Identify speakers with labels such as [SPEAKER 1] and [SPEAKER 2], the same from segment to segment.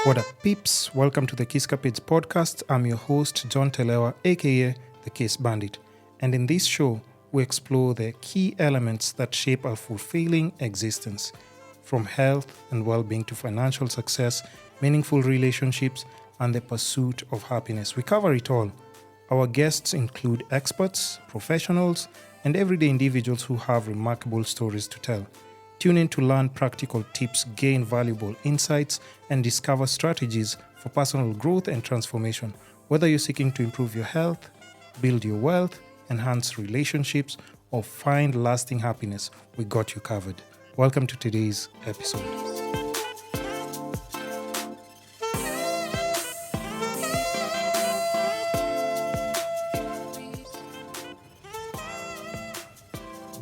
[SPEAKER 1] What up, peeps? Welcome to the Kisscapades podcast. I'm your host, John Telewa, aka the Kissbandit. And in this show, we explore the key elements that shape our fulfilling existence, from health and well-being to financial success, meaningful relationships, and the pursuit of happiness. We cover it all. Our guests include experts, professionals, and everyday individuals who have remarkable stories to tell. Tune in to learn practical tips, gain valuable insights, and discover strategies for personal growth and transformation. Whether you're seeking to improve your health, build your wealth, enhance relationships, or find lasting happiness, we got you covered. Welcome to today's episode.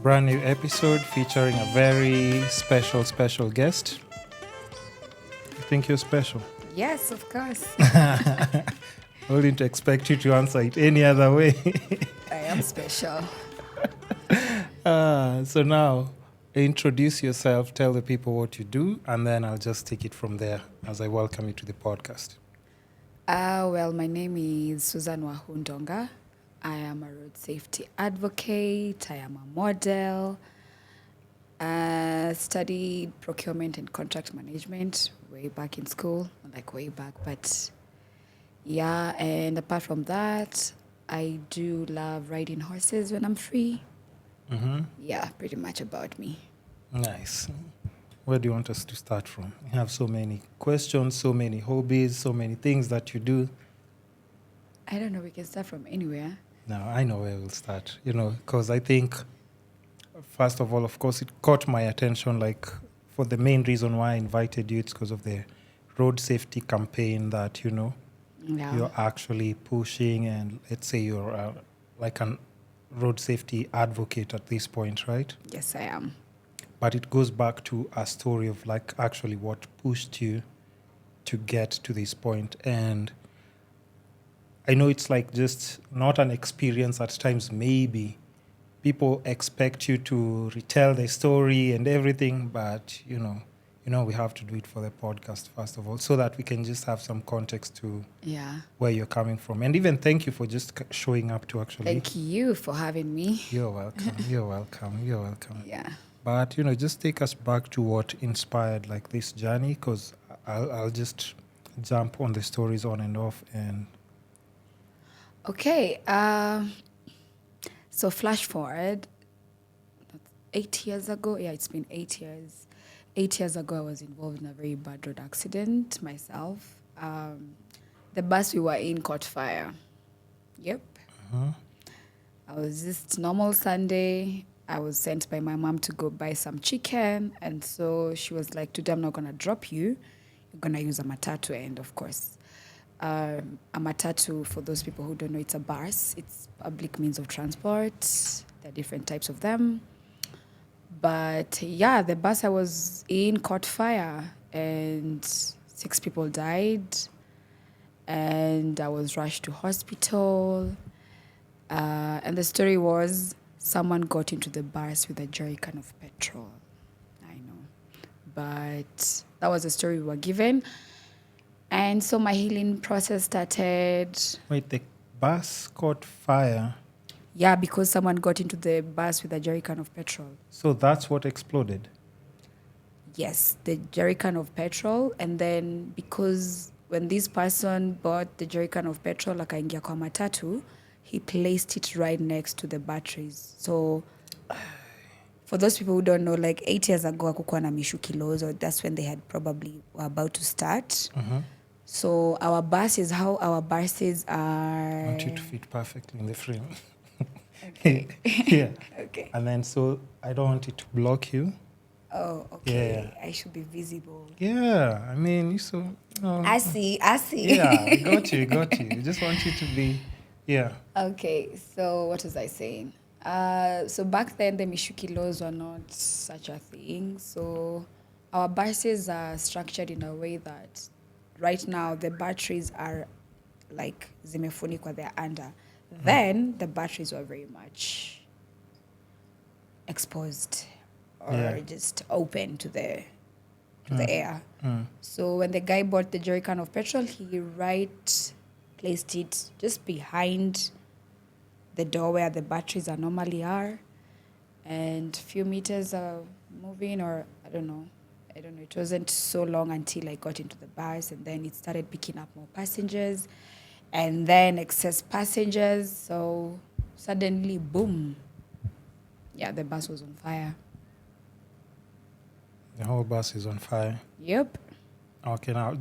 [SPEAKER 1] Brand new episode featuring a very special guest. I think you're special.
[SPEAKER 2] Yes, of course.
[SPEAKER 1] I wouldn't expect you to answer it any other way.
[SPEAKER 2] I am special.
[SPEAKER 1] So now, introduce yourself, tell the people what you do, and then I'll just take it from there as I welcome you to the podcast.
[SPEAKER 2] Well, my name is Wahu Ndonga. I am a road safety advocate. I am a model. Studied procurement and contract management way back in school, but yeah. And apart from that, I do love riding horses when I'm free.
[SPEAKER 1] Mm-hmm.
[SPEAKER 2] Yeah, pretty much about me.
[SPEAKER 1] Nice. Where do you want us to start from? You have so many questions, so many hobbies, so many things that you do.
[SPEAKER 2] I don't know, we can start from anywhere.
[SPEAKER 1] No, I know where we'll start, because I think, first of all, of course, it caught my attention, for the main reason why I invited you, it's because of the road safety campaign that, you're actually pushing, and let's say you're like a road safety advocate at this point, right?
[SPEAKER 2] Yes, I am.
[SPEAKER 1] But it goes back to a story of actually what pushed you to get to this point. And I know it's just not an experience at times. Maybe people expect you to retell the story and everything, but we have to do it for the podcast first of all, so that we can just have some context to where you're coming from. And even thank you for just showing up to actually.
[SPEAKER 2] Thank you for having me.
[SPEAKER 1] You're welcome. You're welcome.
[SPEAKER 2] Yeah.
[SPEAKER 1] But just take us back to what inspired this journey, because I'll just jump on the stories on and off and.
[SPEAKER 2] Okay, so flash forward 8 years ago. Yeah, it's been 8 years. 8 years ago, I was involved in a very bad road accident myself. The bus we were in caught fire. Yep.
[SPEAKER 1] Uh-huh.
[SPEAKER 2] I was just normal Sunday. I was sent by my mom to go buy some chicken. And so she was like, today I'm not going to drop you. You're going to use a matatu. And of course, a matatu, for those people who don't know, it's a bus. It's public means of transport. There are different types of them. But yeah, the bus I was in caught fire and 6 people died. And I was rushed to hospital. And the story was someone got into the bus with a jerrycan of petrol. I know. But that was the story we were given. And so my healing process started.
[SPEAKER 1] Wait, the bus caught fire?
[SPEAKER 2] Yeah, because someone got into the bus with a jerrycan of petrol.
[SPEAKER 1] So that's what exploded?
[SPEAKER 2] Yes, the jerrycan of petrol. And then because when this person bought the jerrycan of petrol, akaingia kwa matatu, he placed it right next to the batteries. So for those people who don't know, 8 years ago, hakukuwa na mishukilos, or that's when they had probably were about to start.
[SPEAKER 1] Uh-huh.
[SPEAKER 2] So our buses are...
[SPEAKER 1] I want you to fit perfectly in the frame.
[SPEAKER 2] Okay.
[SPEAKER 1] Yeah.
[SPEAKER 2] Okay.
[SPEAKER 1] And then so I don't want it to block you.
[SPEAKER 2] Oh, okay.
[SPEAKER 1] Yeah.
[SPEAKER 2] I should be visible.
[SPEAKER 1] Yeah, I mean,
[SPEAKER 2] I see.
[SPEAKER 1] Yeah, I got you. I just want you to be, yeah.
[SPEAKER 2] Okay, so what was I saying? So back then, the Mishuki laws were not such a thing. So our buses are structured in a way that right now the batteries are zimefunikwa, they're under. Then the batteries were very much exposed or just open to the to the air. So when the guy bought the jerry can of petrol, he placed it just behind the door where the batteries are normally are, and few meters are moving, or I don't know. It wasn't so long until I got into the bus, and then it started picking up more passengers, and then excess passengers. So suddenly, boom! Yeah, the bus was on fire.
[SPEAKER 1] The whole bus is on fire.
[SPEAKER 2] Yep.
[SPEAKER 1] Okay, now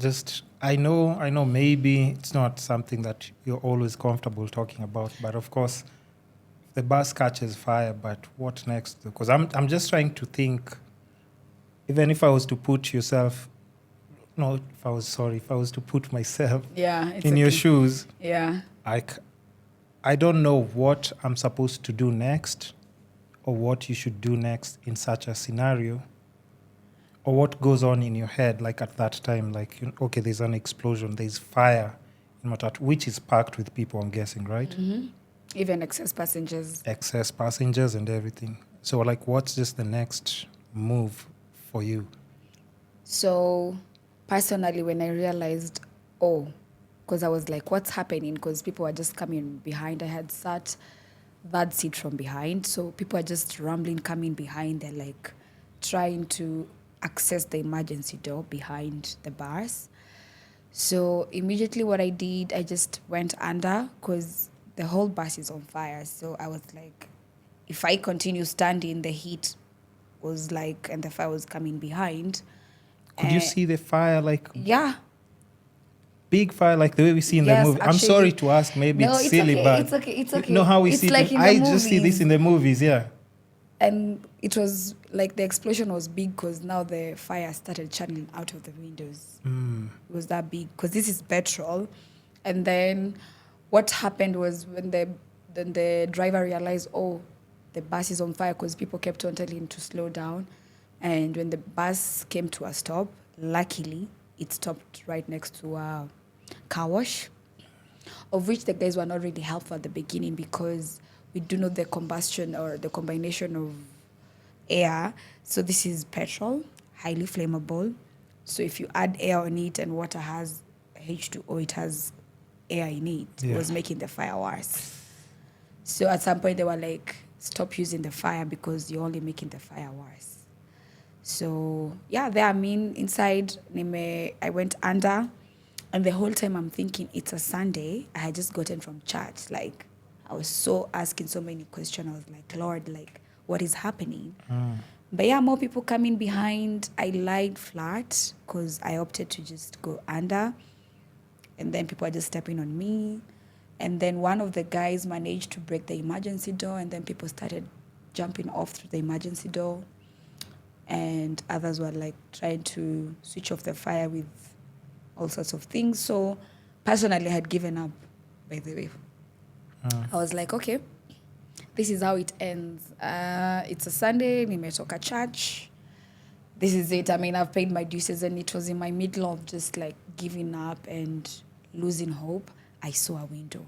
[SPEAKER 1] I know maybe it's not something that you're always comfortable talking about, but of course, the bus catches fire, but what next? Because I'm just trying to think, even if I was to put yourself, no, if I was to put myself in your shoes, I don't know what I'm supposed to do next or what you should do next in such a scenario. Or what goes on in your head, like at that time, like, okay, there's an explosion, there's fire in Matatu, which is packed with people, I'm guessing, right?
[SPEAKER 2] Mm-hmm. Even excess passengers.
[SPEAKER 1] Excess passengers and everything. So, like, what's just the next move for you?
[SPEAKER 2] So, personally, when I realized, because I was like, what's happening? Because people were just coming behind. I had sat that seat from behind. So, people are just rambling, coming behind. They're like trying to access the emergency door behind the bus. So immediately what I did, I just went under because the whole bus is on fire. So I was like, if I continue standing, the heat was like, and the fire was coming behind.
[SPEAKER 1] Could you see the fire? Like,
[SPEAKER 2] yeah.
[SPEAKER 1] Big fire, like the way we see in the movie.
[SPEAKER 2] Actually,
[SPEAKER 1] I'm sorry to ask, maybe it's silly,
[SPEAKER 2] okay,
[SPEAKER 1] but
[SPEAKER 2] it's okay.
[SPEAKER 1] You know how we see
[SPEAKER 2] like
[SPEAKER 1] it? I just see this in the movies, yeah.
[SPEAKER 2] And it was like the explosion was big because now the fire started channeling out of the windows. It was that big because this is petrol. And then what happened was when the driver realized, the bus is on fire, because people kept on telling him to slow down. And when the bus came to a stop, luckily, it stopped right next to a car wash, of which the guys were not really helpful at the beginning because we do know the combustion or the combination of air. So this is petrol, highly flammable. So if you add air on it and water has H2O, it has air in it. It was making the fire worse. So at some point they were like, stop using the fire because you're only making the fire worse. So inside, I went under, and the whole time I'm thinking it's a Sunday. I had just gotten from church. Like, I was so asking so many questions. I was like, Lord, like, what is happening? But more people coming behind. I lied flat because I opted to just go under. And then people are just stepping on me. And then one of the guys managed to break the emergency door, and then people started jumping off through the emergency door. And others were like trying to switch off the fire with all sorts of things. So personally, I had given up, by the way. I was like, okay, this is how it ends. It's a Sunday, nimetoka church. This is it. I mean, I've paid my dues, and it was in my middle of just like giving up and losing hope. I saw a window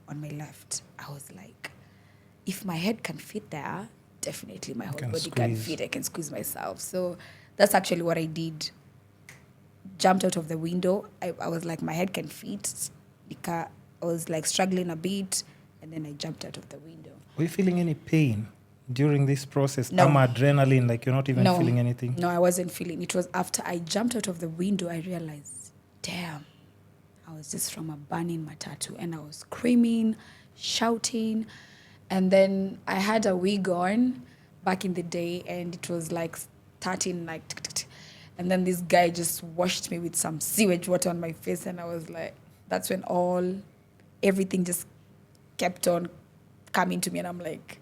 [SPEAKER 2] on my left. I was like, if my head can fit there, definitely my whole body can fit. I can squeeze myself. So that's actually what I did. Jumped out of the window. I was like, my head can fit. I was like struggling a bit, and then I jumped out of the window.
[SPEAKER 1] Were you feeling any pain during this process?
[SPEAKER 2] No.
[SPEAKER 1] Adrenaline, like you're not even feeling anything?
[SPEAKER 2] No, I wasn't feeling. It was after I jumped out of the window, I realized, damn, I was just from a burning matatu, and I was screaming, shouting. And then I had a wig on back in the day, and it was like starting like, and then this guy just washed me with some sewage water on my face, and I was like, that's when everything just kept on coming to me, and I'm like,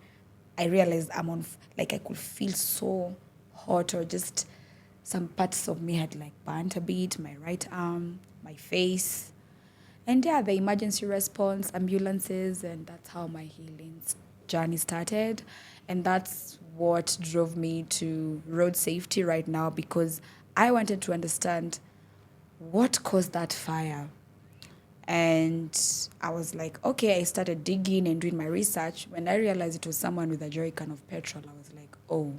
[SPEAKER 2] I realized I'm on, like I could feel so hot, or just some parts of me had like burnt a bit, my right arm, my face. And the emergency response, ambulances, and that's how my healing journey started. And that's what drove me to road safety right now, because I wanted to understand what caused that fire. And I was like, okay, I started digging and doing my research. When I realized it was someone with a jerry can of petrol, I was like, oh,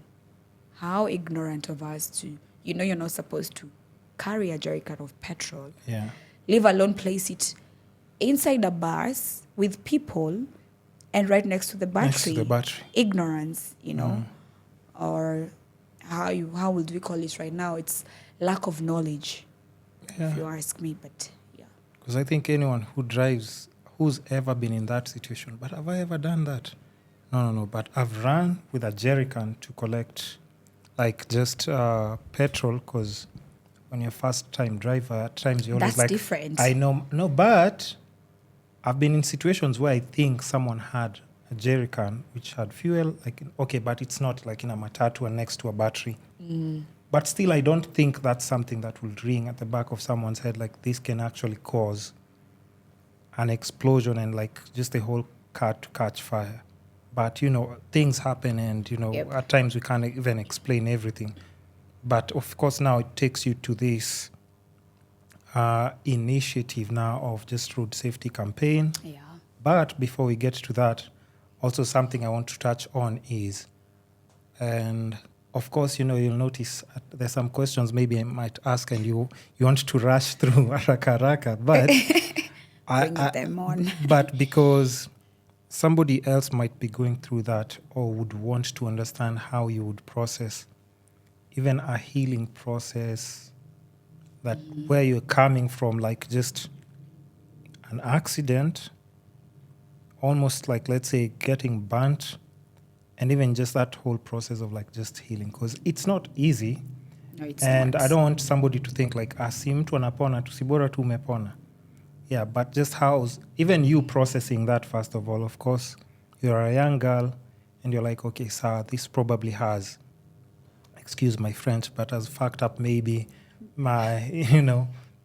[SPEAKER 2] how ignorant of us to you know you're not supposed to carry a jerrycan of petrol,
[SPEAKER 1] Yeah.
[SPEAKER 2] leave alone place it inside a bus with people and right next to the battery.
[SPEAKER 1] Next to the battery.
[SPEAKER 2] Ignorance, or how would we call it right now? It's lack of knowledge, if you ask me. But yeah,
[SPEAKER 1] because I think anyone who drives, who's ever been in that situation, but have I ever done that? No. But I've run with a jerrycan to collect, like, just petrol, because when you're first time driver, at times you're always
[SPEAKER 2] that's
[SPEAKER 1] like,
[SPEAKER 2] different.
[SPEAKER 1] I know, no, but I've been in situations where I think someone had a jerrycan which had fuel, like, okay, but it's not like in a matatu and next to a battery. But still, I don't think that's something that will ring at the back of someone's head. Like, this can actually cause an explosion and, like, just the whole car to catch fire. But, things happen and,
[SPEAKER 2] Yep.
[SPEAKER 1] at times we can't even explain everything. But, of course, now it takes you to this initiative now of just road safety campaign.
[SPEAKER 2] Yeah.
[SPEAKER 1] But before we get to that, also something I want to touch on is, and of course, you'll notice there's some questions maybe I might ask and you want to rush through haraka, but
[SPEAKER 2] Bring them on.
[SPEAKER 1] but because somebody else might be going through that or would want to understand how you would process even a healing process, that where you're coming from, like just an accident, almost like, let's say, getting burnt, and even just that whole process of like just healing, because it's not easy.
[SPEAKER 2] No, it's
[SPEAKER 1] And
[SPEAKER 2] not.
[SPEAKER 1] I don't want somebody to think like, si mtu anapona tu, si bora tu umepona. Yeah, but just how's even you processing that, first of all. Of course, you're a young girl and you're like, okay, sir, this probably has, excuse my French, but has fucked up maybe my,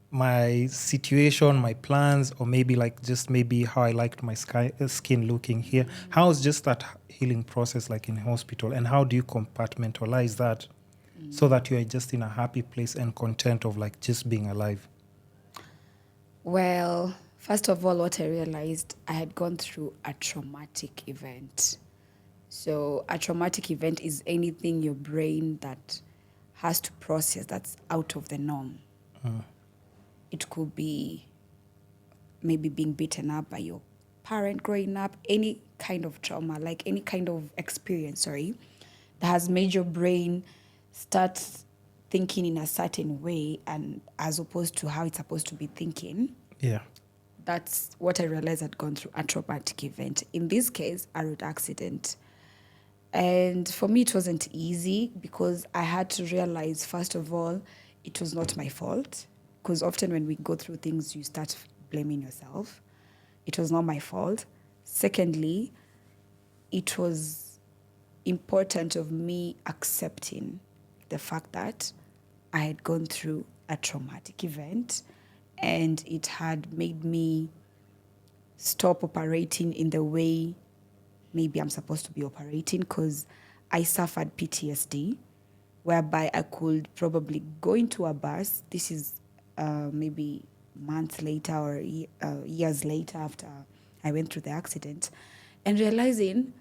[SPEAKER 1] my situation, my plans, or maybe like just maybe how I liked my skin looking here. How's just that healing process like in hospital, and how do you compartmentalize that so that you are just in a happy place and content of like just being alive?
[SPEAKER 2] Well, first of all, what I realized, I had gone through a traumatic event. So a traumatic event is anything your brain that has to process that's out of the norm. It could be maybe being beaten up by your parent growing up, any kind of trauma, like any kind of experience, that has made your brain start thinking in a certain way, and as opposed to how it's supposed to be thinking.
[SPEAKER 1] Yeah.
[SPEAKER 2] That's what I realized I'd gone through, a traumatic event. In this case, a road accident. And for me, it wasn't easy because I had to realize, first of all, it was not my fault. Because often when we go through things, you start blaming yourself. It was not my fault. Secondly, it was important of me accepting the fact that I had gone through a traumatic event and it had made me stop operating in the way maybe I'm supposed to be operating, because I suffered PTSD, whereby I could probably go into a bus. This is maybe months later or years later after I went through the accident, and realizing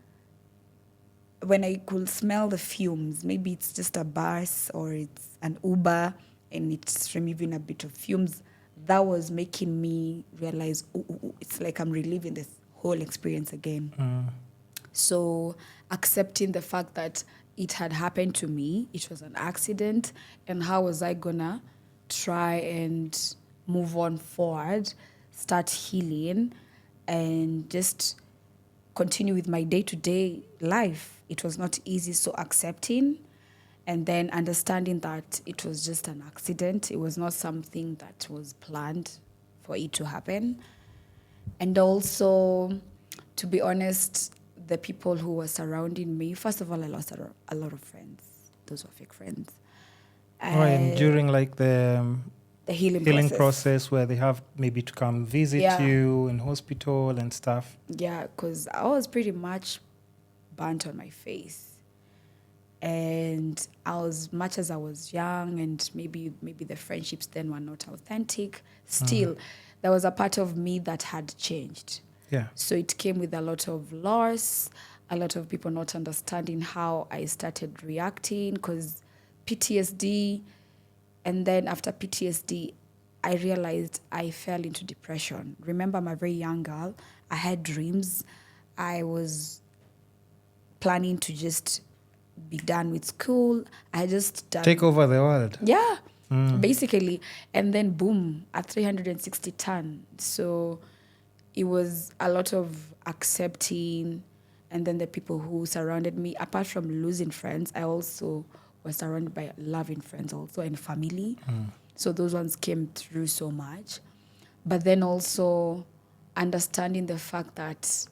[SPEAKER 2] when I could smell the fumes, maybe it's just a bus or it's an Uber and it's removing a bit of fumes, that was making me realize, it's like I'm reliving this whole experience again. So accepting the fact that it had happened to me, it was an accident, and how was I gonna try and move on forward, start healing, and just continue with my day-to-day life. It was not easy, so accepting and then understanding that it was just an accident. It was not something that was planned for it to happen. And also, to be honest, the people who were surrounding me, first of all, I lost a lot of friends. Those were fake friends.
[SPEAKER 1] And during like the
[SPEAKER 2] healing
[SPEAKER 1] process where they have maybe to come visit you in hospital and stuff.
[SPEAKER 2] Yeah, because I was pretty much burnt on my face. And as much as I was young and maybe the friendships then were not authentic, still there was a part of me that had changed.
[SPEAKER 1] Yeah.
[SPEAKER 2] So it came with a lot of loss, a lot of people not understanding how I started reacting, because PTSD And then after PTSD, I realized I fell into depression. Remember, I'm a very young girl. I had dreams. I was planning to just be done with school. I just done,
[SPEAKER 1] Take over the world.
[SPEAKER 2] yeah, basically. And then boom, at 360 ton. So it was a lot of accepting, and then the people who surrounded me, apart from losing friends, I also was surrounded by loving friends also and family. So those ones came through so much. But then also understanding the fact that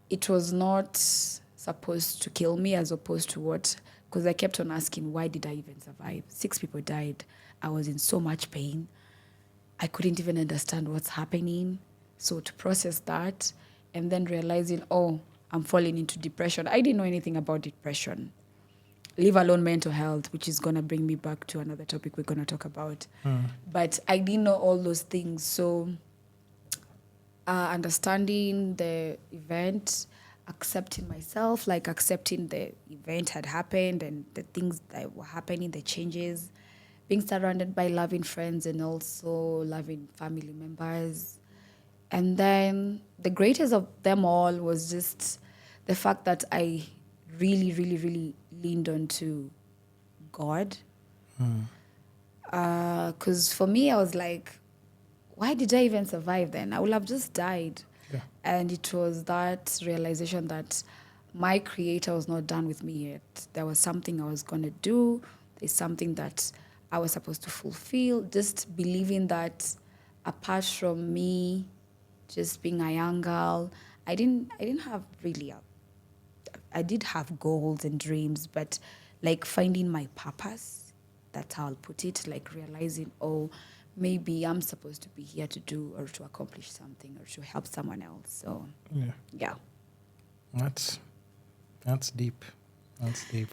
[SPEAKER 2] it was not supposed to kill me as opposed to what, because I kept on asking, why did I even survive? 6 people died. I was in so much pain. I couldn't even understand what's happening. So to process that and then realizing, oh, I'm falling into depression. I didn't know anything about depression, leave alone mental health, which is going to bring me back to another topic we're going to talk about. But I didn't know all those things. So understanding the event, accepting myself, like accepting the event had happened and the things that were happening, the changes, being surrounded by loving friends and also loving family members. And then the greatest of them all was just the fact that I really, really, really leaned onto God. Because for me, I was like, why did I even survive then? I would have just died.
[SPEAKER 1] Yeah.
[SPEAKER 2] And it was that realization that my creator was not done with me yet. There was something I was going to do. There's something that I was supposed to fulfill. Just believing that apart from me just being a young girl, I didn't have really I did have goals and dreams, but like finding my purpose, that's how I'll put it, like realizing, oh, maybe I'm supposed to be here to do or to accomplish something or to help someone else. So, yeah.
[SPEAKER 1] That's deep. That's deep.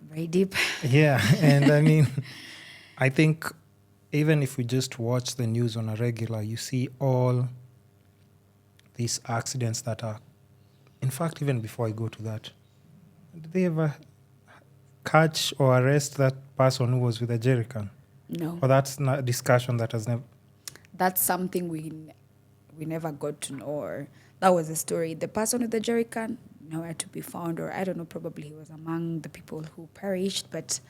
[SPEAKER 2] Very deep.
[SPEAKER 1] Yeah, and I mean, I think even if we just watch the news on a regular, you see all these accidents that are, in fact, even before I go to that, did they ever catch or arrest that person who was with a jerrycan?
[SPEAKER 2] No.
[SPEAKER 1] Or that's not a discussion that has never...
[SPEAKER 2] That's something we never got to know. Or that was a story. The person with the jerrycan, nowhere to be found, or I don't know, probably he was among the people who perished. But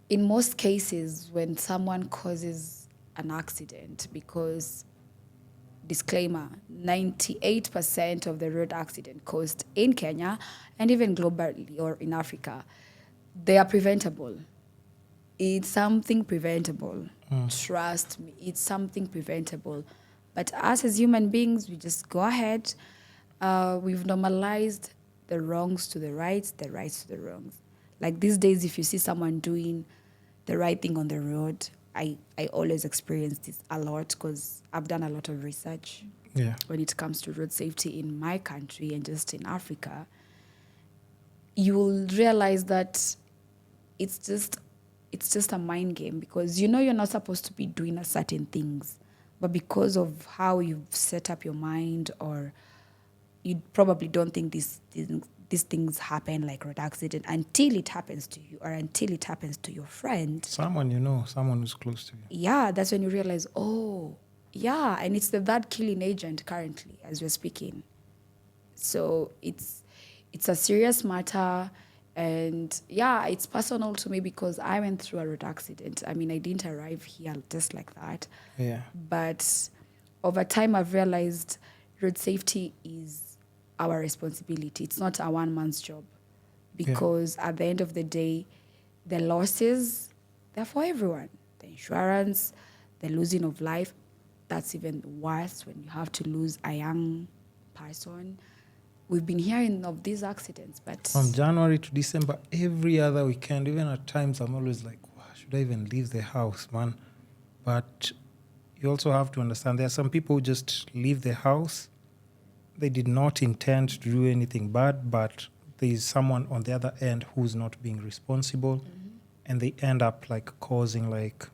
[SPEAKER 2] in most cases, when someone causes an accident, because disclaimer, 98% of the road accident caused in Kenya and even globally or in Africa, they are preventable. It's something preventable. Trust me, it's something preventable. But us as human beings, we just go ahead. We've normalized the wrongs to the rights to the wrongs. Like these days, if you see someone doing the right thing on the road, I always experience this a lot because I've done a lot of research when it comes to road safety in my country and just in Africa. You'll realize that it's just a mind game because you know you're not supposed to be doing a certain things, but because of how you've set up your mind, or you probably don't think these things happen, like road accident, until it happens to you or until it happens to your friend.
[SPEAKER 1] Someone you know, someone who's close to you.
[SPEAKER 2] Yeah, that's when you realize, oh, yeah, and it's the third killing agent currently as we're speaking. So it's a serious matter. And yeah, it's personal to me because I went through a road accident. I mean, I didn't arrive here just like that.
[SPEAKER 1] Yeah.
[SPEAKER 2] But over time, I've realized road safety is our responsibility. It's not a one-man's job. Because at the end of the day, the losses, they're for everyone. The insurance, the losing of life, that's even worse when you have to lose a young person. We've been hearing of these accidents, but...
[SPEAKER 1] From January to December, every other weekend, even at times, I'm always like, wow, should I even leave the house, man? But you also have to understand there are some people who just leave the house. They did not intend to do anything bad, but there is someone on the other end who's not being responsible, and they end up like causing like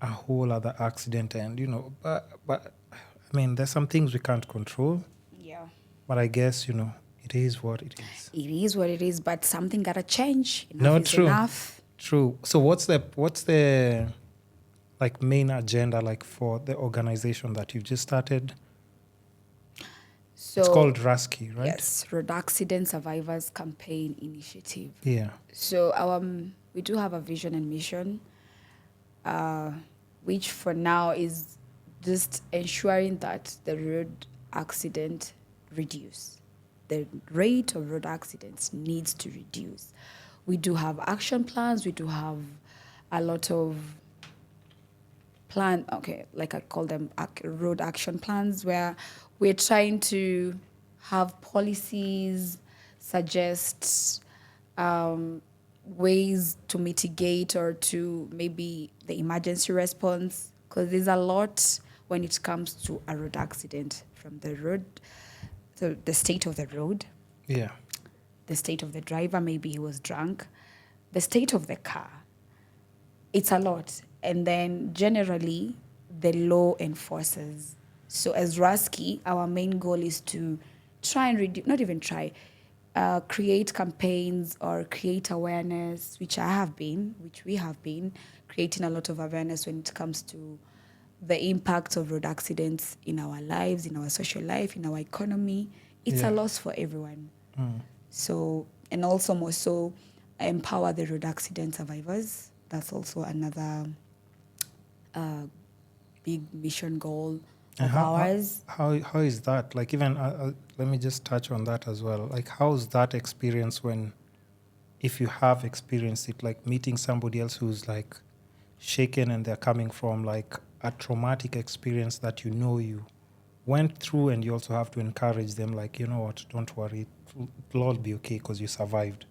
[SPEAKER 1] a whole other accident. And, you know, but I mean, there's some things we can't control.
[SPEAKER 2] Yeah.
[SPEAKER 1] But I guess, you know, it is what it is.
[SPEAKER 2] It is what it is, but something gotta change. Enough
[SPEAKER 1] No,
[SPEAKER 2] is
[SPEAKER 1] true.
[SPEAKER 2] enough.
[SPEAKER 1] True. So what's the like main agenda like for the organization that you've just started?
[SPEAKER 2] So
[SPEAKER 1] It's called Rasky, right?
[SPEAKER 2] yes, Road Accident Survivors Campaign Initiative.
[SPEAKER 1] Yeah.
[SPEAKER 2] So we do have a vision and mission, which for now is just ensuring that the road accident reduce. The rate of road accidents needs to reduce. We do have action plans. We do have a lot of like I call them road action plans, where we're trying to have policies, suggest ways to mitigate or to maybe the emergency response, because there's a lot when it comes to a road accident, from the road, so the state of the road,
[SPEAKER 1] Yeah.
[SPEAKER 2] the state of the driver, maybe he was drunk, the state of the car. It's a lot. And then generally, the law enforcers. So as Rasky, our main goal is to try and reduce, not even try, create campaigns or create awareness, which we have been creating a lot of awareness when it comes to the impact of road accidents in our lives, in our social life, in our economy. It's
[SPEAKER 1] Yeah.
[SPEAKER 2] a loss for everyone.
[SPEAKER 1] Mm.
[SPEAKER 2] So, and also more so, empower the road accident survivors. That's also another big mission goal
[SPEAKER 1] And
[SPEAKER 2] of ours.
[SPEAKER 1] how is that? Like even let me just touch on that as well. Like how's that experience when, if you have experienced it, like meeting somebody else who's like shaken and they're coming from like a traumatic experience that you went through, and you also have to encourage them like, you know what, don't worry, it'll all be okay because you survived.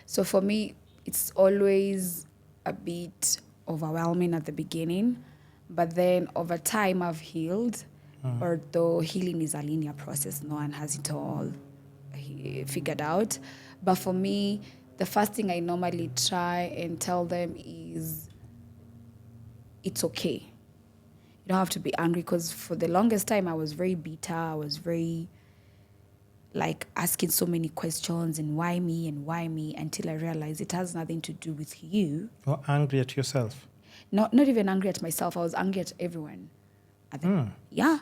[SPEAKER 2] So for me, it's always a bit overwhelming at the beginning, but then over time I've healed. Although healing is a linear process, no one has it all figured out. But for me, the first thing I normally try and tell them is it's okay. You don't have to be angry, because for the longest time I was very bitter. I was very like asking so many questions and why me, until I realized it has nothing to do with you.
[SPEAKER 1] You're angry at yourself.
[SPEAKER 2] Not even angry at myself. I was angry at everyone. Yeah.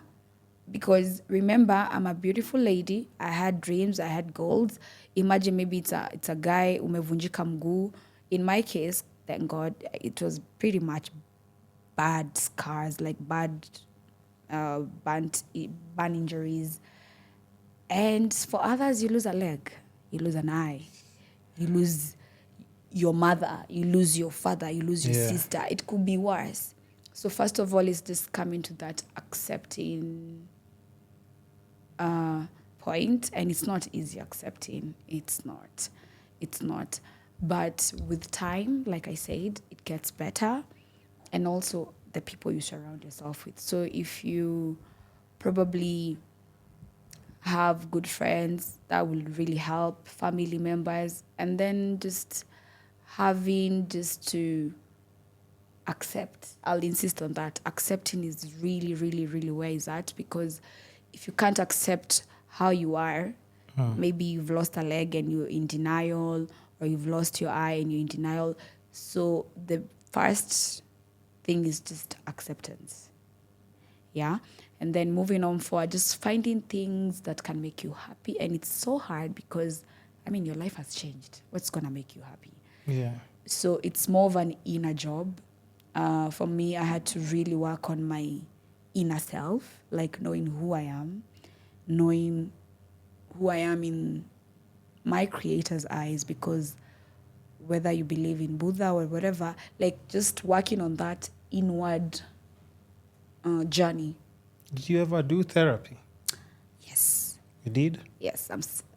[SPEAKER 2] Because remember, I'm a beautiful lady. I had dreams. I had goals. Imagine maybe it's a guy umevunjika mguu. In my case, thank God, it was pretty much bad scars, like bad burn injuries. And for others, you lose a leg, you lose an eye, you lose your mother, you lose your father, you lose your sister. It could be worse. So first of all, it's just coming to that accepting point. And it's not easy accepting. It's not. But with time, like I said, it gets better. And also the people you surround yourself with. So if you probably have good friends, that will really help, family members, and then just having just to accept. I'll insist on that. Accepting is really, really, really where it's at, because if you can't accept how you are, maybe you've lost a leg and you're in denial, or you've lost your eye and you're in denial. So the first thing is just acceptance. Yeah. And then moving on forward, just finding things that can make you happy. And it's so hard because, your life has changed. What's going to make you happy?
[SPEAKER 1] Yeah.
[SPEAKER 2] So it's more of an inner job. For me, I had to really work on my inner self, like knowing who I am in my creator's eyes, because whether you believe in Buddha or whatever, like just working on that inward journey.
[SPEAKER 1] Did you ever do therapy?
[SPEAKER 2] Yes.
[SPEAKER 1] You did?
[SPEAKER 2] Yes,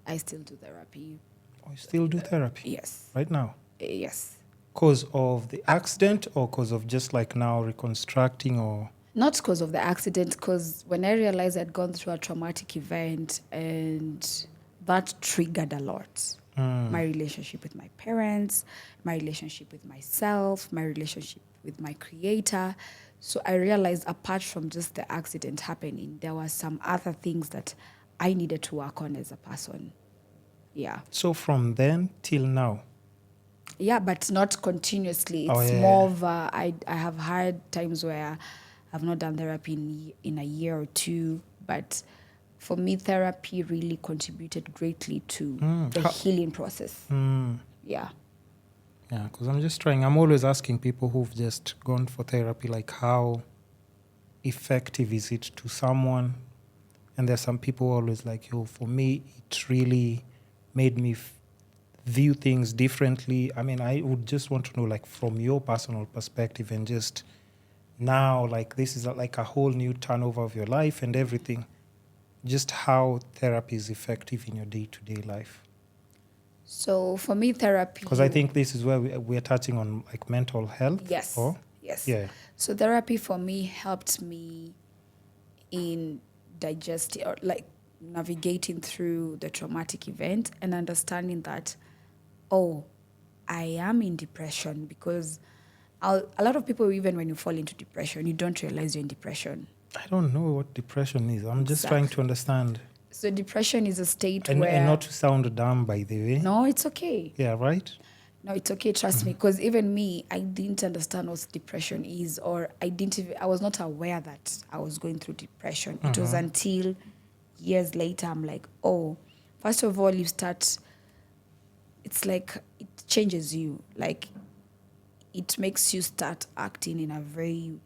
[SPEAKER 2] I still do therapy.
[SPEAKER 1] Oh, you still do therapy?
[SPEAKER 2] Yes.
[SPEAKER 1] Right now?
[SPEAKER 2] Yes.
[SPEAKER 1] Cause of the accident, or cause of just like now reconstructing, or?
[SPEAKER 2] Not because of the accident, because when I realized I'd gone through a traumatic event, and that triggered a lot. My relationship with my parents, my relationship with myself, my relationship with my creator. So I realized apart from just the accident happening, there were some other things that I needed to work on as a person. Yeah.
[SPEAKER 1] So from then till now?
[SPEAKER 2] Yeah, but not continuously.
[SPEAKER 1] Oh,
[SPEAKER 2] It's
[SPEAKER 1] yeah,
[SPEAKER 2] more
[SPEAKER 1] yeah.
[SPEAKER 2] of I have had times where I've not done therapy in a year or two, but for me, therapy really contributed greatly to the
[SPEAKER 1] How,
[SPEAKER 2] healing process. Yeah.
[SPEAKER 1] yeah, because I'm always asking people who've just gone for therapy, like how effective is it to someone? And there's some people always like, yo, for me, it really made me view things differently. I mean, I would just want to know, like, from your personal perspective, and just now, like, this is like a whole new turnover of your life and everything, just how therapy is effective in your day-to-day life.
[SPEAKER 2] So for me, therapy.
[SPEAKER 1] Because I think this is where we're touching on, like, mental health.
[SPEAKER 2] Yes.
[SPEAKER 1] Or
[SPEAKER 2] Yes.
[SPEAKER 1] yeah.
[SPEAKER 2] So therapy for me helped me in digesting or like navigating through the traumatic event and understanding that, oh, I am in depression, because a lot of people, even when you fall into depression, you don't realize you're in depression.
[SPEAKER 1] I don't know what depression is. I'm just trying to understand.
[SPEAKER 2] So depression is a state
[SPEAKER 1] And
[SPEAKER 2] where...
[SPEAKER 1] not to sound dumb, by the way.
[SPEAKER 2] No, it's okay.
[SPEAKER 1] Yeah, right?
[SPEAKER 2] No, it's okay. Trust me. Because even me, I didn't understand what depression is, or I was not aware that I was going through depression. It was until years later, I'm like, oh, first of all, it's like it changes you. Like it makes you start acting in a very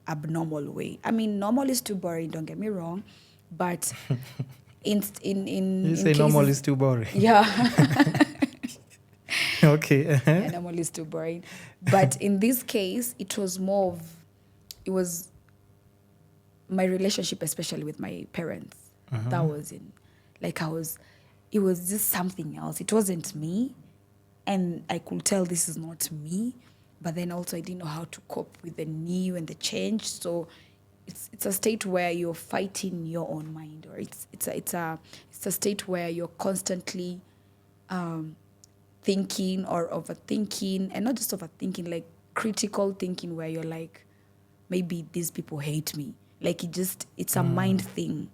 [SPEAKER 2] abnormal way. I mean, normal is too boring, don't get me wrong, but in
[SPEAKER 1] You say normal is too boring.
[SPEAKER 2] Yeah.
[SPEAKER 1] Okay.
[SPEAKER 2] Yeah, normal is too boring. But in this case, it was my relationship, especially with my parents. That was it was just something else. It wasn't me. And I could tell this is not me. But then also I didn't know how to cope with the new and the change. So it's a state where you're fighting your own mind, or it's a state where you're constantly thinking or overthinking, and not just overthinking, like critical thinking, where you're like, maybe these people hate me. Like it's a mind thing.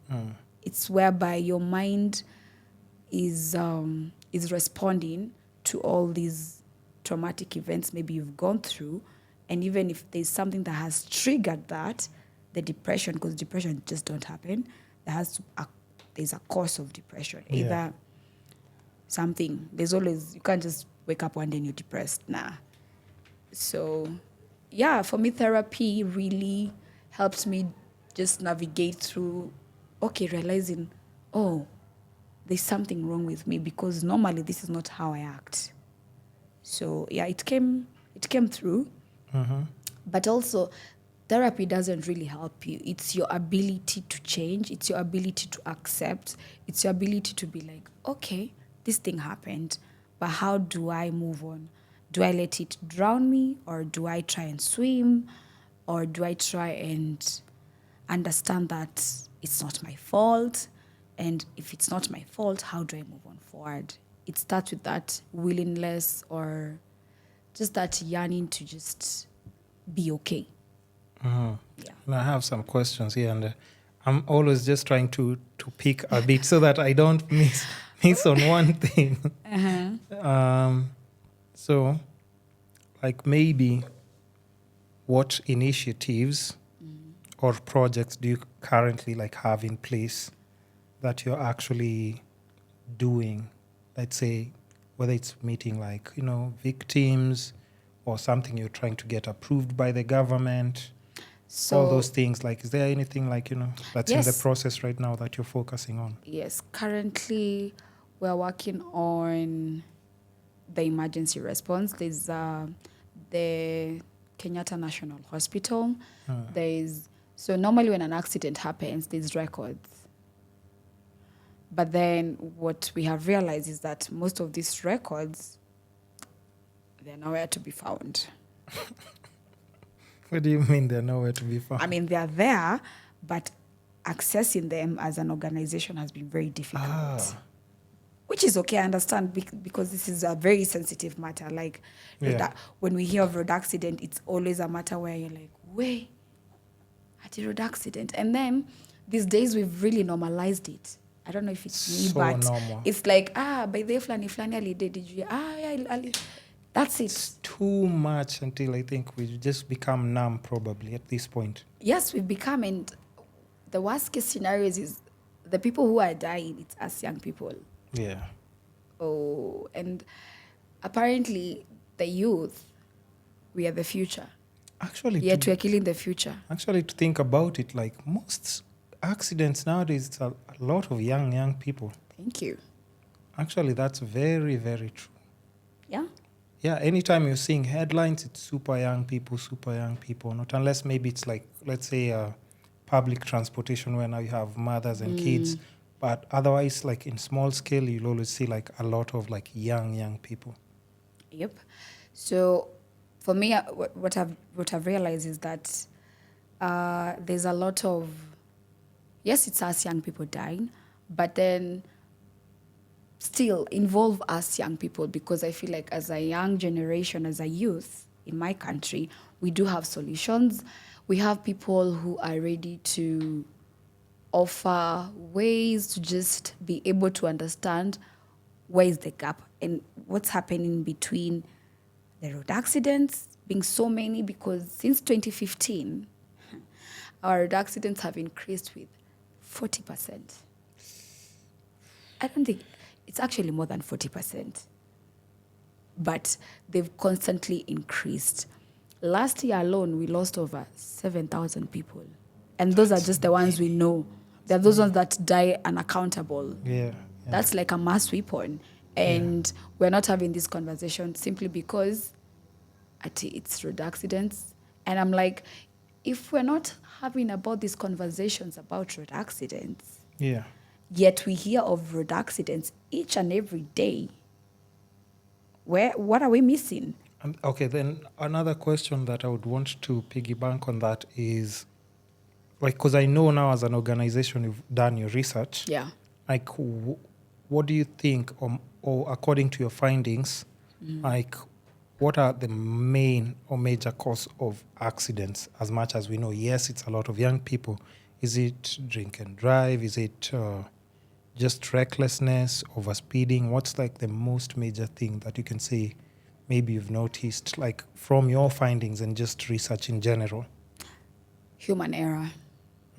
[SPEAKER 2] It's whereby your mind is responding to all these traumatic events maybe you've gone through, and even if there's something that has triggered that, the depression, because depression just don't happen. There's a cause of depression. Either something, you can't just wake up one day and you're depressed. Nah. So, yeah, for me, therapy really helped me just navigate through, realizing, oh, there's something wrong with me, because normally this is not how I act. So, yeah, it came through. But also, therapy doesn't really help you. It's your ability to change. It's your ability to accept. It's your ability to be like, okay, this thing happened, but how do I move on? Do I let it drown me, or do I try and swim, or do I try and understand that it's not my fault? And if it's not my fault, how do I move on forward? It starts with that willingness, or just that yearning to just be okay. Yeah.
[SPEAKER 1] And I have some questions here, and I'm always just trying to pick a bit so that I don't miss on one thing. So, like, maybe what initiatives or projects do you currently like have in place that you're actually doing? Let's say whether it's meeting like, victims, or something you're trying to get approved by the government.
[SPEAKER 2] So,
[SPEAKER 1] all those things. Like, is there anything like, that's in the
[SPEAKER 2] Yes.
[SPEAKER 1] process right now that you're focusing on?
[SPEAKER 2] Yes, currently we're working on the emergency response. There's the Kenyatta National Hospital. So normally when an accident happens, there's records. But then what we have realized is that most of these records, they're nowhere to be found.
[SPEAKER 1] What do you mean they're nowhere to be found?
[SPEAKER 2] I mean, they're there, but accessing them as an organization has been very difficult. Which is okay, I understand, because this is a very sensitive matter. Like, when we hear of road accident, it's always a matter where you're like, wait, I did road accident. And then these days we've really normalized it. I don't know if it's me,
[SPEAKER 1] So
[SPEAKER 2] but
[SPEAKER 1] normal.
[SPEAKER 2] it's like, by the flani ali did you? That's it.
[SPEAKER 1] It's too much until I think we just become numb probably at this point.
[SPEAKER 2] Yes, we've become, and the worst case scenarios is the people who are dying, it's us young people.
[SPEAKER 1] Yeah.
[SPEAKER 2] Oh, and apparently the youth, we are the future.
[SPEAKER 1] Actually,
[SPEAKER 2] Yet we're killing the future.
[SPEAKER 1] Actually, to think about it, like most accidents nowadays, it's a lot of young people.
[SPEAKER 2] Thank you.
[SPEAKER 1] Actually, that's very, very true.
[SPEAKER 2] Yeah.
[SPEAKER 1] Yeah, anytime you're seeing headlines, it's super young people, not unless maybe it's like, let's say, public transportation where now you have mothers and kids. But otherwise, like in small scale, you'll always see like a lot of like young people.
[SPEAKER 2] Yep. So for me, what I've realized is that there's a lot of, yes, it's us young people dying, but then still involve us young people, because I feel like as a young generation, as a youth in my country, we do have solutions. We have people who are ready to offer ways to just be able to understand where is the gap and what's happening between the road accidents being so many, because since 2015, our road accidents have increased with 40%. I don't think it's actually more than 40%, but they've constantly increased. Last year alone, we lost over 7,000 people. And those are just the ones we know. They're those ones that die unaccountable.
[SPEAKER 1] Yeah.
[SPEAKER 2] That's like a mass weapon. And we're not having this conversation simply because it's road accidents. And I'm like, if we're not having about these conversations about road accidents, yet we hear of road accidents each and every day, what are we missing?
[SPEAKER 1] Okay, then another question that I would want to piggyback on that is, like, because I know now as an organization you've done your research.
[SPEAKER 2] Yeah.
[SPEAKER 1] Like, what do you think, or according to your findings, like, what are the main or major cause of accidents? As much as we know, yes, it's a lot of young people. Is it drink and drive? Is it just recklessness, overspeeding? What's like the most major thing that you can say maybe you've noticed, like from your findings and just research in general?
[SPEAKER 2] Human error.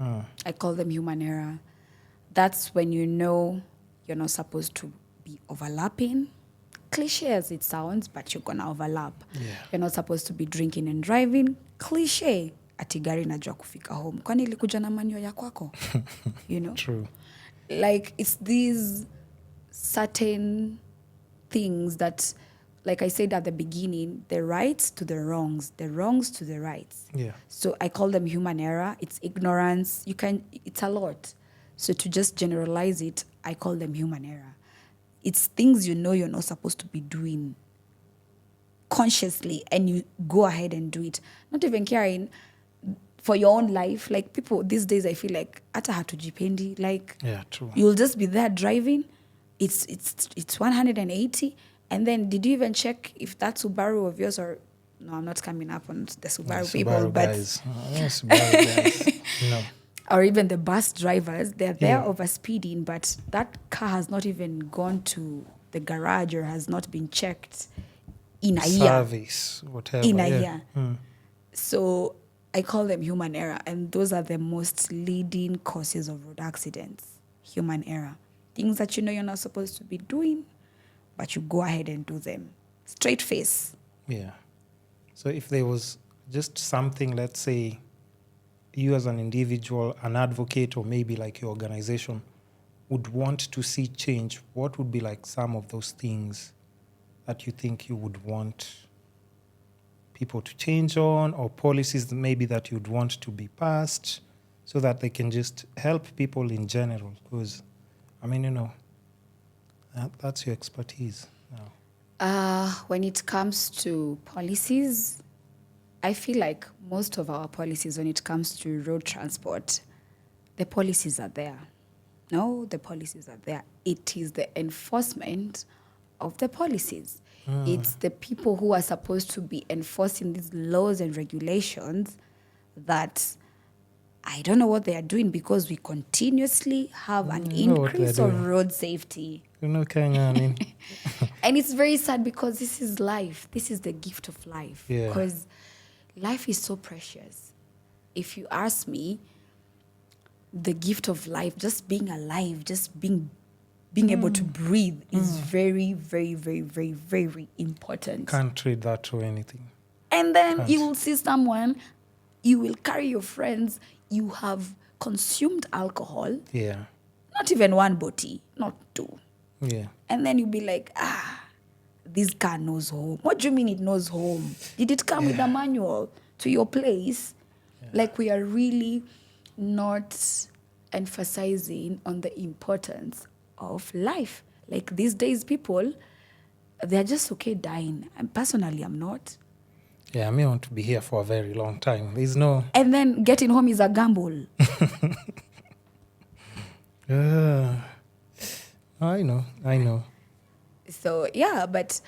[SPEAKER 2] I call them human error. That's when you know you're not supposed to be overlapping. Cliche as it sounds, but you're gonna overlap. You're not supposed to be drinking and driving. Cliche. Ati gari najua kufika home. Kwani ilikuja na manual ya kwako? You know?
[SPEAKER 1] True.
[SPEAKER 2] Like, it's these certain things that, like I said at the beginning, the rights to the wrongs to the rights.
[SPEAKER 1] Yeah.
[SPEAKER 2] So I call them human error. It's ignorance. It's a lot. So to just generalize it, I call them human error. It's things you know you're not supposed to be doing consciously, and you go ahead and do it. Not even caring for your own life. Like, people these days, I feel like hata hatujipendi. Like,
[SPEAKER 1] Yeah, true.
[SPEAKER 2] you'll just be there driving. It's 180. And then, did you even check if that Subaru of yours, or no, I'm not coming up on the Subaru people,
[SPEAKER 1] Subaru
[SPEAKER 2] but
[SPEAKER 1] guys. Subaru guys. No.
[SPEAKER 2] or even the bus drivers, they're there overspeeding, but that car has not even gone to the garage or has not been checked in a year.
[SPEAKER 1] Service, whatever.
[SPEAKER 2] In a year. So I call them human error, and those are the most leading causes of road accidents. Human error. Things that you know you're not supposed to be doing, but you go ahead and do them. Straight face.
[SPEAKER 1] Yeah. So if there was just something, let's say, you as an individual, an advocate, or maybe like your organization would want to see change, what would be like some of those things that you think you would want people to change on, or policies maybe that you'd want to be passed so that they can just help people in general? Because, I mean, you know, that's your expertise now.
[SPEAKER 2] When it comes to policies, I feel like most of our policies, when it comes to road transport, the policies are there. No, the policies are there. It is the enforcement of the policies. It's the people who are supposed to be enforcing these laws and regulations that I don't know what they are doing because we continuously have an
[SPEAKER 1] know what they're
[SPEAKER 2] increase of
[SPEAKER 1] doing.
[SPEAKER 2] road safety.
[SPEAKER 1] Kenya, I mean,
[SPEAKER 2] And it's very sad because this is life. This is the gift of life.
[SPEAKER 1] Yeah.
[SPEAKER 2] Because life is so precious. If you ask me, the gift of life, just being alive, just being able to breathe is very, very, very, very, very important.
[SPEAKER 1] can't trade that to anything.
[SPEAKER 2] And then
[SPEAKER 1] Can't.
[SPEAKER 2] you will see someone, you will carry your friends, you have consumed alcohol,
[SPEAKER 1] Yeah,
[SPEAKER 2] not even one bottle, not two.
[SPEAKER 1] yeah.
[SPEAKER 2] And then you'll be like, this car knows home. What do you mean it knows home? Did it come with a manual to your place? Yeah. Like, we are really not emphasizing on the importance of life. Like, these days, people, they're just okay dying. And personally, I'm not.
[SPEAKER 1] Yeah, I may want to be here for a very long time. There's no...
[SPEAKER 2] And then getting home is a gamble.
[SPEAKER 1] I know.
[SPEAKER 2] So, yeah, but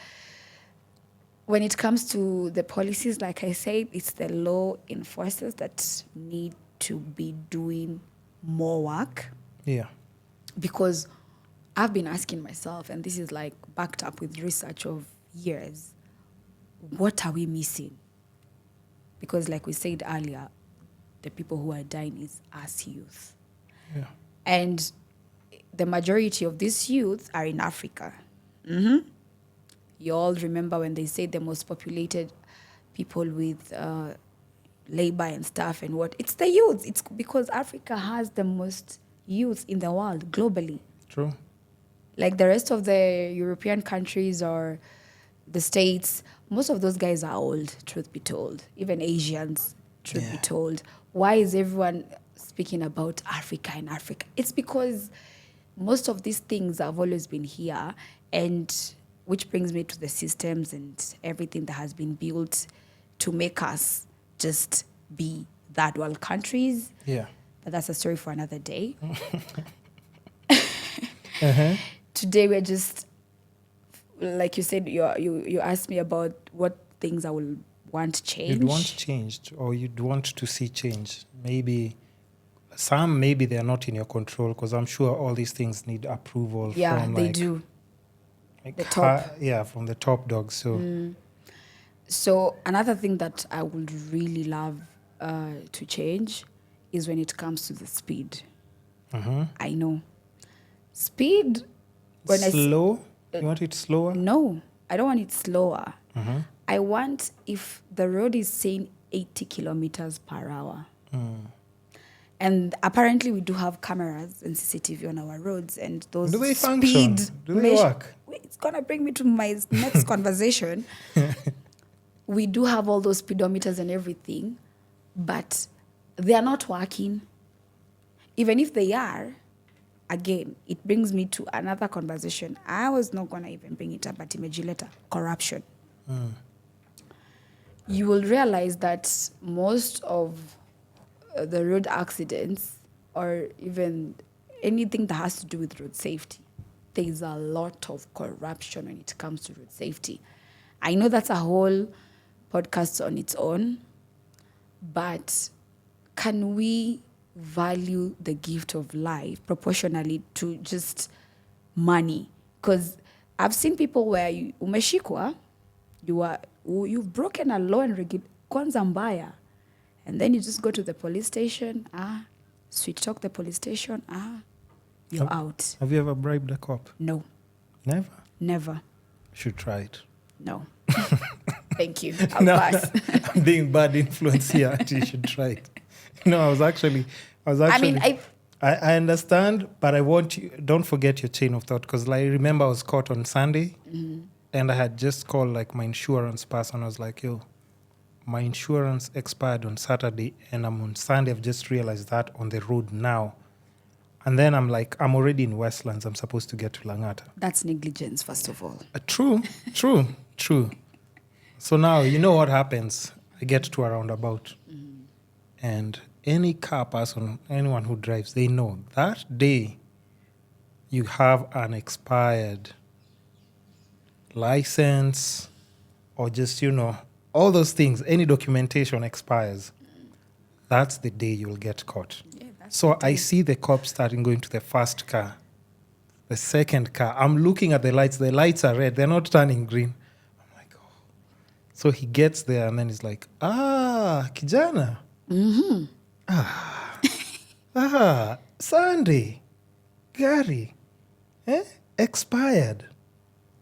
[SPEAKER 2] when it comes to the policies, like I said, it's the law enforcers that need to be doing more work.
[SPEAKER 1] Yeah.
[SPEAKER 2] Because I've been asking myself, and this is like backed up with research of years, what are we missing? Because like we said earlier, the people who are dying is us youth.
[SPEAKER 1] Yeah.
[SPEAKER 2] And the majority of these youth are in Africa. Mm-hmm. You all remember when they say the most populated people with labor and stuff and what? It's the youth. It's because Africa has the most youth in the world globally.
[SPEAKER 1] True.
[SPEAKER 2] Like the rest of the European countries or the States, most of those guys are old, truth be told. Even Asians, truth be told. Why is everyone speaking about Africa and Africa? It's because most of these things have always been here, and which brings me to the systems and everything that has been built to make us just be third world countries.
[SPEAKER 1] Yeah.
[SPEAKER 2] But that's a story for another day.
[SPEAKER 1] Uh-huh.
[SPEAKER 2] Today we're just, like you said, you asked me about what things I will want changed.
[SPEAKER 1] You'd want changed, or you'd want to see change. Maybe they're not in your control, because I'm sure all these things need approval.
[SPEAKER 2] Yeah,
[SPEAKER 1] from
[SPEAKER 2] they
[SPEAKER 1] like,
[SPEAKER 2] do.
[SPEAKER 1] Like
[SPEAKER 2] The top.
[SPEAKER 1] from the top dogs. So
[SPEAKER 2] So another thing that I would really love to change is when it comes to the speed. I know. Speed.
[SPEAKER 1] slow? You want it slower?
[SPEAKER 2] No, I don't want it slower. I want, if the road is saying 80 kilometers per hour. And apparently we do have cameras and CCTV on our roads, and those
[SPEAKER 1] Do they function? Do they work?
[SPEAKER 2] It's going to bring me to my next conversation. We do have all those speedometers and everything, but they are not working. Even if they are, again, it brings me to another conversation. I was not going to even bring it up, but imagine corruption. You will realize that most of the road accidents, or even anything that has to do with road safety, there is a lot of corruption when it comes to road safety. I know that's a whole podcast on its own, but can we value the gift of life proportionally to just money? Because I've seen people where umeshikwa, you've broken a law and kwanza mbaya, and then you just go to the police station, sweet talk the police station, you're out.
[SPEAKER 1] Have you ever bribed a cop?
[SPEAKER 2] No.
[SPEAKER 1] Never?
[SPEAKER 2] Never.
[SPEAKER 1] Should try it.
[SPEAKER 2] No. Thank you. I'll pass.
[SPEAKER 1] I'm being bad influence here. You should try it. No, I was actually. I understand, but I want you. Don't forget your chain of thought, because I remember I was caught on Sunday, and I had just called like my insurance person. I was like, "Yo, my insurance expired on Saturday, and I'm on Sunday. I've just realized that on the road now." And then I'm like, I'm already in Westlands. I'm supposed to get to Langata.
[SPEAKER 2] That's negligence, first of all.
[SPEAKER 1] True. So now, you know what happens? I get to a roundabout. And any car person, anyone who drives, they know that day you have an expired license, or just, all those things, any documentation expires. that's the day you'll get caught.
[SPEAKER 2] Yeah, that's
[SPEAKER 1] So
[SPEAKER 2] the
[SPEAKER 1] I
[SPEAKER 2] day.
[SPEAKER 1] see the cops starting going to the first car, the second car. I'm looking at the lights. The lights are red. They're not turning green. I'm like, oh. So he gets there and then he's like, kijana.
[SPEAKER 2] Mm-hmm.
[SPEAKER 1] Sunday. Gary. Expired.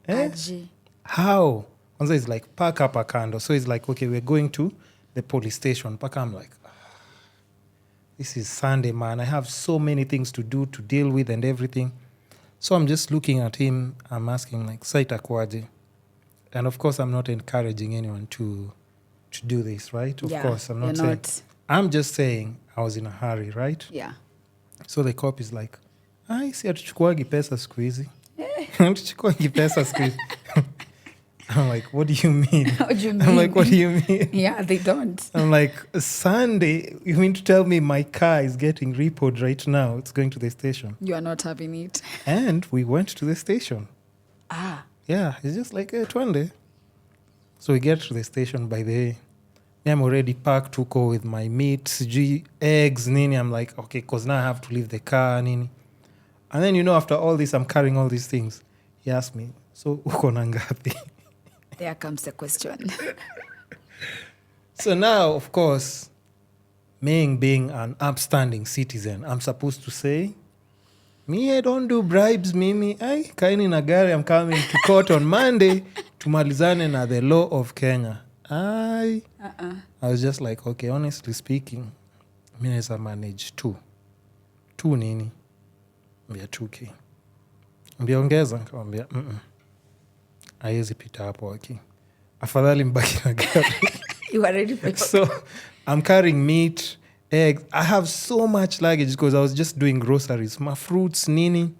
[SPEAKER 2] Aji.
[SPEAKER 1] How? And so he's like, park up a kando. So he's like, okay, we're going to the police station. Paka, I'm like, this is Sunday, man. I have so many things to do, to deal with and everything. So I'm just looking at him. I'm asking, like, Saita kwaje? And of course, I'm not encouraging anyone to do this, right? Of course, I'm not saying. I'm just saying I was in a hurry, right?
[SPEAKER 2] Yeah.
[SPEAKER 1] So the cop is like, si hatuchukuagi pesa siku hizi. Hatuchukuagi pesa siku hizi. I'm like, what do you mean?
[SPEAKER 2] What do you mean?
[SPEAKER 1] I'm like, what do you mean?
[SPEAKER 2] Yeah, they don't.
[SPEAKER 1] I'm like, Sunday, you mean to tell me my car is getting repoed right now? It's going to the station.
[SPEAKER 2] You are not having it.
[SPEAKER 1] And we went to the station.
[SPEAKER 2] Yeah,
[SPEAKER 1] it's just like, twende. So we get to the station. By the way, I'm already packed to go with my meat, eggs, nini. I'm like, okay, because now I have to leave the car, nini. And then, after all this, I'm carrying all these things. He asked me, so uko na ngapi?
[SPEAKER 2] There comes the question.
[SPEAKER 1] So now, of course, being an upstanding citizen, I'm supposed to say, me, I don't do bribes, mimi. Kaini na gari, I'm coming to court on Monday to malizane na the law of Kenya. I was just like, okay, honestly speaking, mi naeza manage two nini? Mbia 2K. Mbiongeza, nkawambia, haiwezi pita hapo aki. Afadhali mbaki na gari.
[SPEAKER 2] You are ready for
[SPEAKER 1] So I'm carrying meat, eggs. I have so much luggage because I was just doing groceries. My fruits, nini.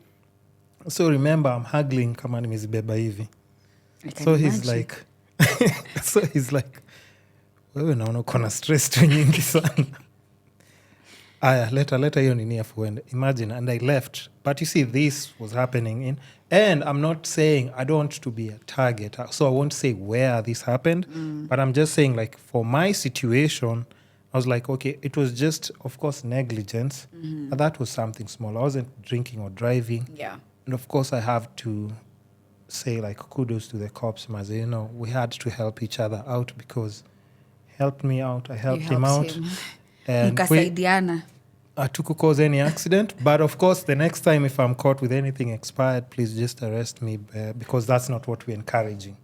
[SPEAKER 1] So remember, I'm haggling kama nimezibeba hivi. So he's like, wewe naona uko na stress tu nyingi sana. Aya, leta hiyo nini afuende. Imagine, and I left. But you see, this was happening and I'm not saying I don't want to be a target. So I won't say where this happened. But I'm just saying, like, for my situation, I was like, okay, it was just, of course, negligence. But that was something small. I wasn't drinking or driving.
[SPEAKER 2] Yeah.
[SPEAKER 1] And of course, I have to say, like, kudos to the cops, Maze. We had to help each other out because he helped me out. I helped him out. And
[SPEAKER 2] Mkasaidiana.
[SPEAKER 1] to cause any accident. But of course, the next time if I'm caught with anything expired, please just arrest me because that's not what we're encouraging.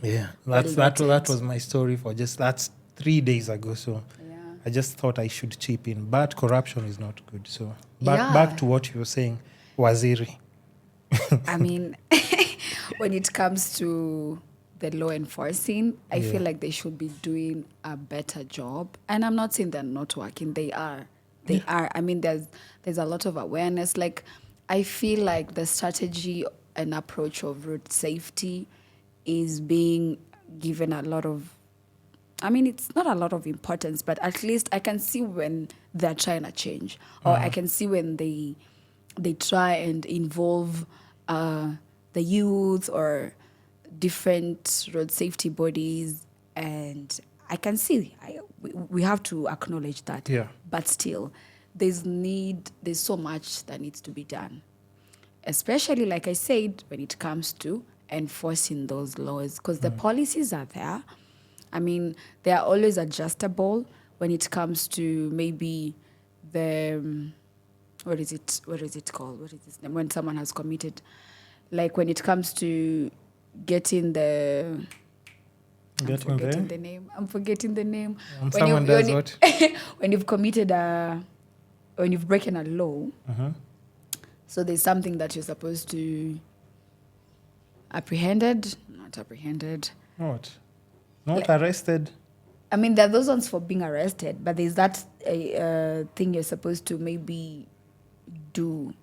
[SPEAKER 1] Yeah, that was my story for that's 3 days ago. So
[SPEAKER 2] Yeah.
[SPEAKER 1] I just thought I should chip in. But corruption is not good. So back to what you were saying, Waziri.
[SPEAKER 2] I mean, when it comes to the law enforcing, I feel like they should be doing a better job. And I'm not saying they're not working. They are. They are. I mean, there's a lot of awareness. Like, I feel like the strategy and approach of road safety is being given a lot of, I mean, it's not a lot of importance, but at least I can see when they're trying to change. Or I can see when they try and involve the youth or different road safety bodies, and I can see we have to acknowledge that.
[SPEAKER 1] Yeah.
[SPEAKER 2] But still, there's so much that needs to be done, especially, like I said, when it comes to enforcing those laws, because the policies are there. I mean, they are always adjustable when it comes to maybe the what is it called? What is this name? When someone has committed, like when it comes to getting the I'm forgetting the name.
[SPEAKER 1] When someone does what?
[SPEAKER 2] When you've committed when you've broken a law, so there's something that you're supposed to not apprehended.
[SPEAKER 1] What? Not arrested?
[SPEAKER 2] I mean, there are those ones for being arrested, but there's that thing you're supposed to maybe do.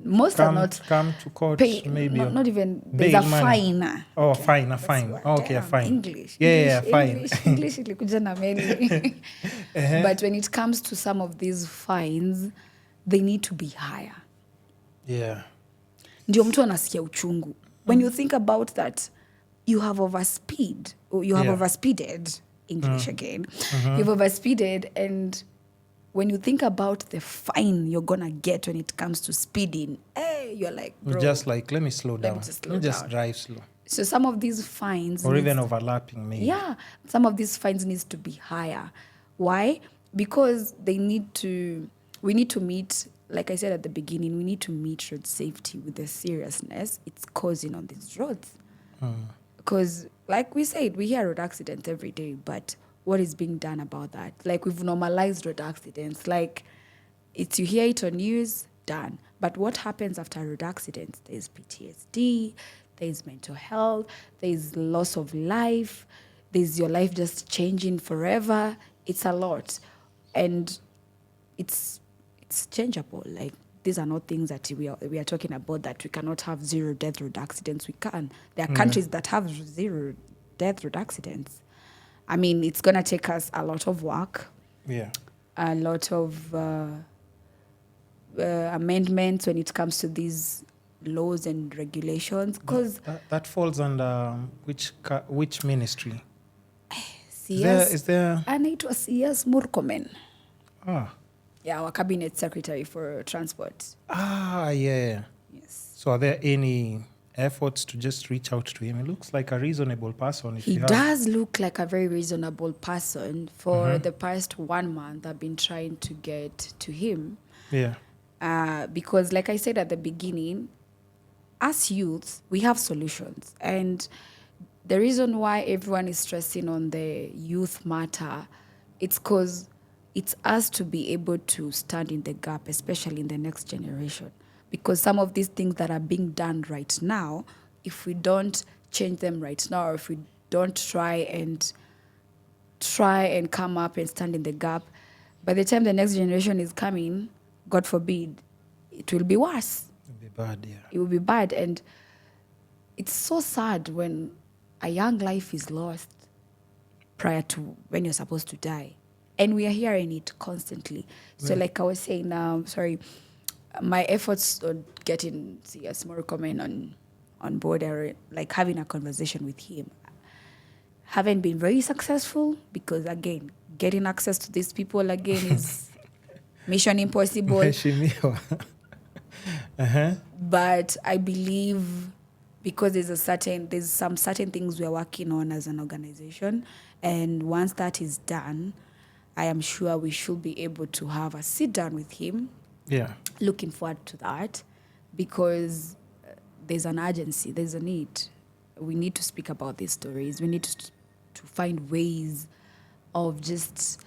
[SPEAKER 2] Most are not
[SPEAKER 1] come to court. Maybe
[SPEAKER 2] not even. There's a fine.
[SPEAKER 1] Oh, okay. A fine. Okay, a fine.
[SPEAKER 2] English.
[SPEAKER 1] Yeah, fine.
[SPEAKER 2] English ilikuja na meli. But when it comes to some of these fines, they need to be higher.
[SPEAKER 1] Yeah.
[SPEAKER 2] Ndio mtu anasikia uchungu. When you think about that, you have overspeed or you have overspeeded. English again. You've overspeeded, and when you think about the fine you're gonna get when it comes to speeding, you're like, bro,
[SPEAKER 1] just like, let me slow down.
[SPEAKER 2] Let me just
[SPEAKER 1] drive slow.
[SPEAKER 2] So some of these fines,
[SPEAKER 1] or even overlapping, maybe.
[SPEAKER 2] Yeah, some of these fines needs to be higher. Why? Because we need to meet, like I said at the beginning, we need to meet road safety with the seriousness it's causing on these roads. Because, like we said, we hear road accidents every day, but what is being done about that? Like, we've normalized road accidents. Like, you hear it on news, done. But what happens after road accidents? There's PTSD, there's mental health, there's loss of life, there's your life just changing forever. It's a lot. And it's changeable. Like, these are not things that we are talking about, that we cannot have zero death road accidents. We can. There are countries that have zero death road accidents. I mean, it's going to take us a lot of work.
[SPEAKER 1] Yeah.
[SPEAKER 2] A lot of amendments when it comes to these laws and regulations. Because
[SPEAKER 1] that falls under which ministry?
[SPEAKER 2] CS,
[SPEAKER 1] Is there?
[SPEAKER 2] And it was CS Murkomen.
[SPEAKER 1] Ah.
[SPEAKER 2] Yeah, our cabinet secretary for transport.
[SPEAKER 1] Ah, yeah.
[SPEAKER 2] Yes.
[SPEAKER 1] So are there any efforts to just reach out to him? He looks like a reasonable person.
[SPEAKER 2] He does look like a very reasonable person. For the past 1 month, I've been trying to get to him.
[SPEAKER 1] Yeah.
[SPEAKER 2] Because, like I said at the beginning, as youths, we have solutions. And the reason why everyone is stressing on the youth matter, it's because it's us to be able to stand in the gap, especially in the next generation. Because some of these things that are being done right now, if we don't change them right now, or if we don't try and come up and stand in the gap, by the time the next generation is coming, God forbid, it will be worse.
[SPEAKER 1] It will be bad, yeah.
[SPEAKER 2] It will be bad. And it's so sad when a young life is lost prior to when you're supposed to die. And we are hearing it constantly. So like I was saying, my efforts on getting CS Murkomen on board, or like having a conversation with him, haven't been very successful, because, again, getting access to these people again is mission impossible. But I believe, because there's some certain things we are working on as an organization, and once that is done, I am sure we should be able to have a sit down with him.
[SPEAKER 1] Yeah.
[SPEAKER 2] Looking forward to that, because there's an urgency, there's a need. We need to speak about these stories. We need to find ways of just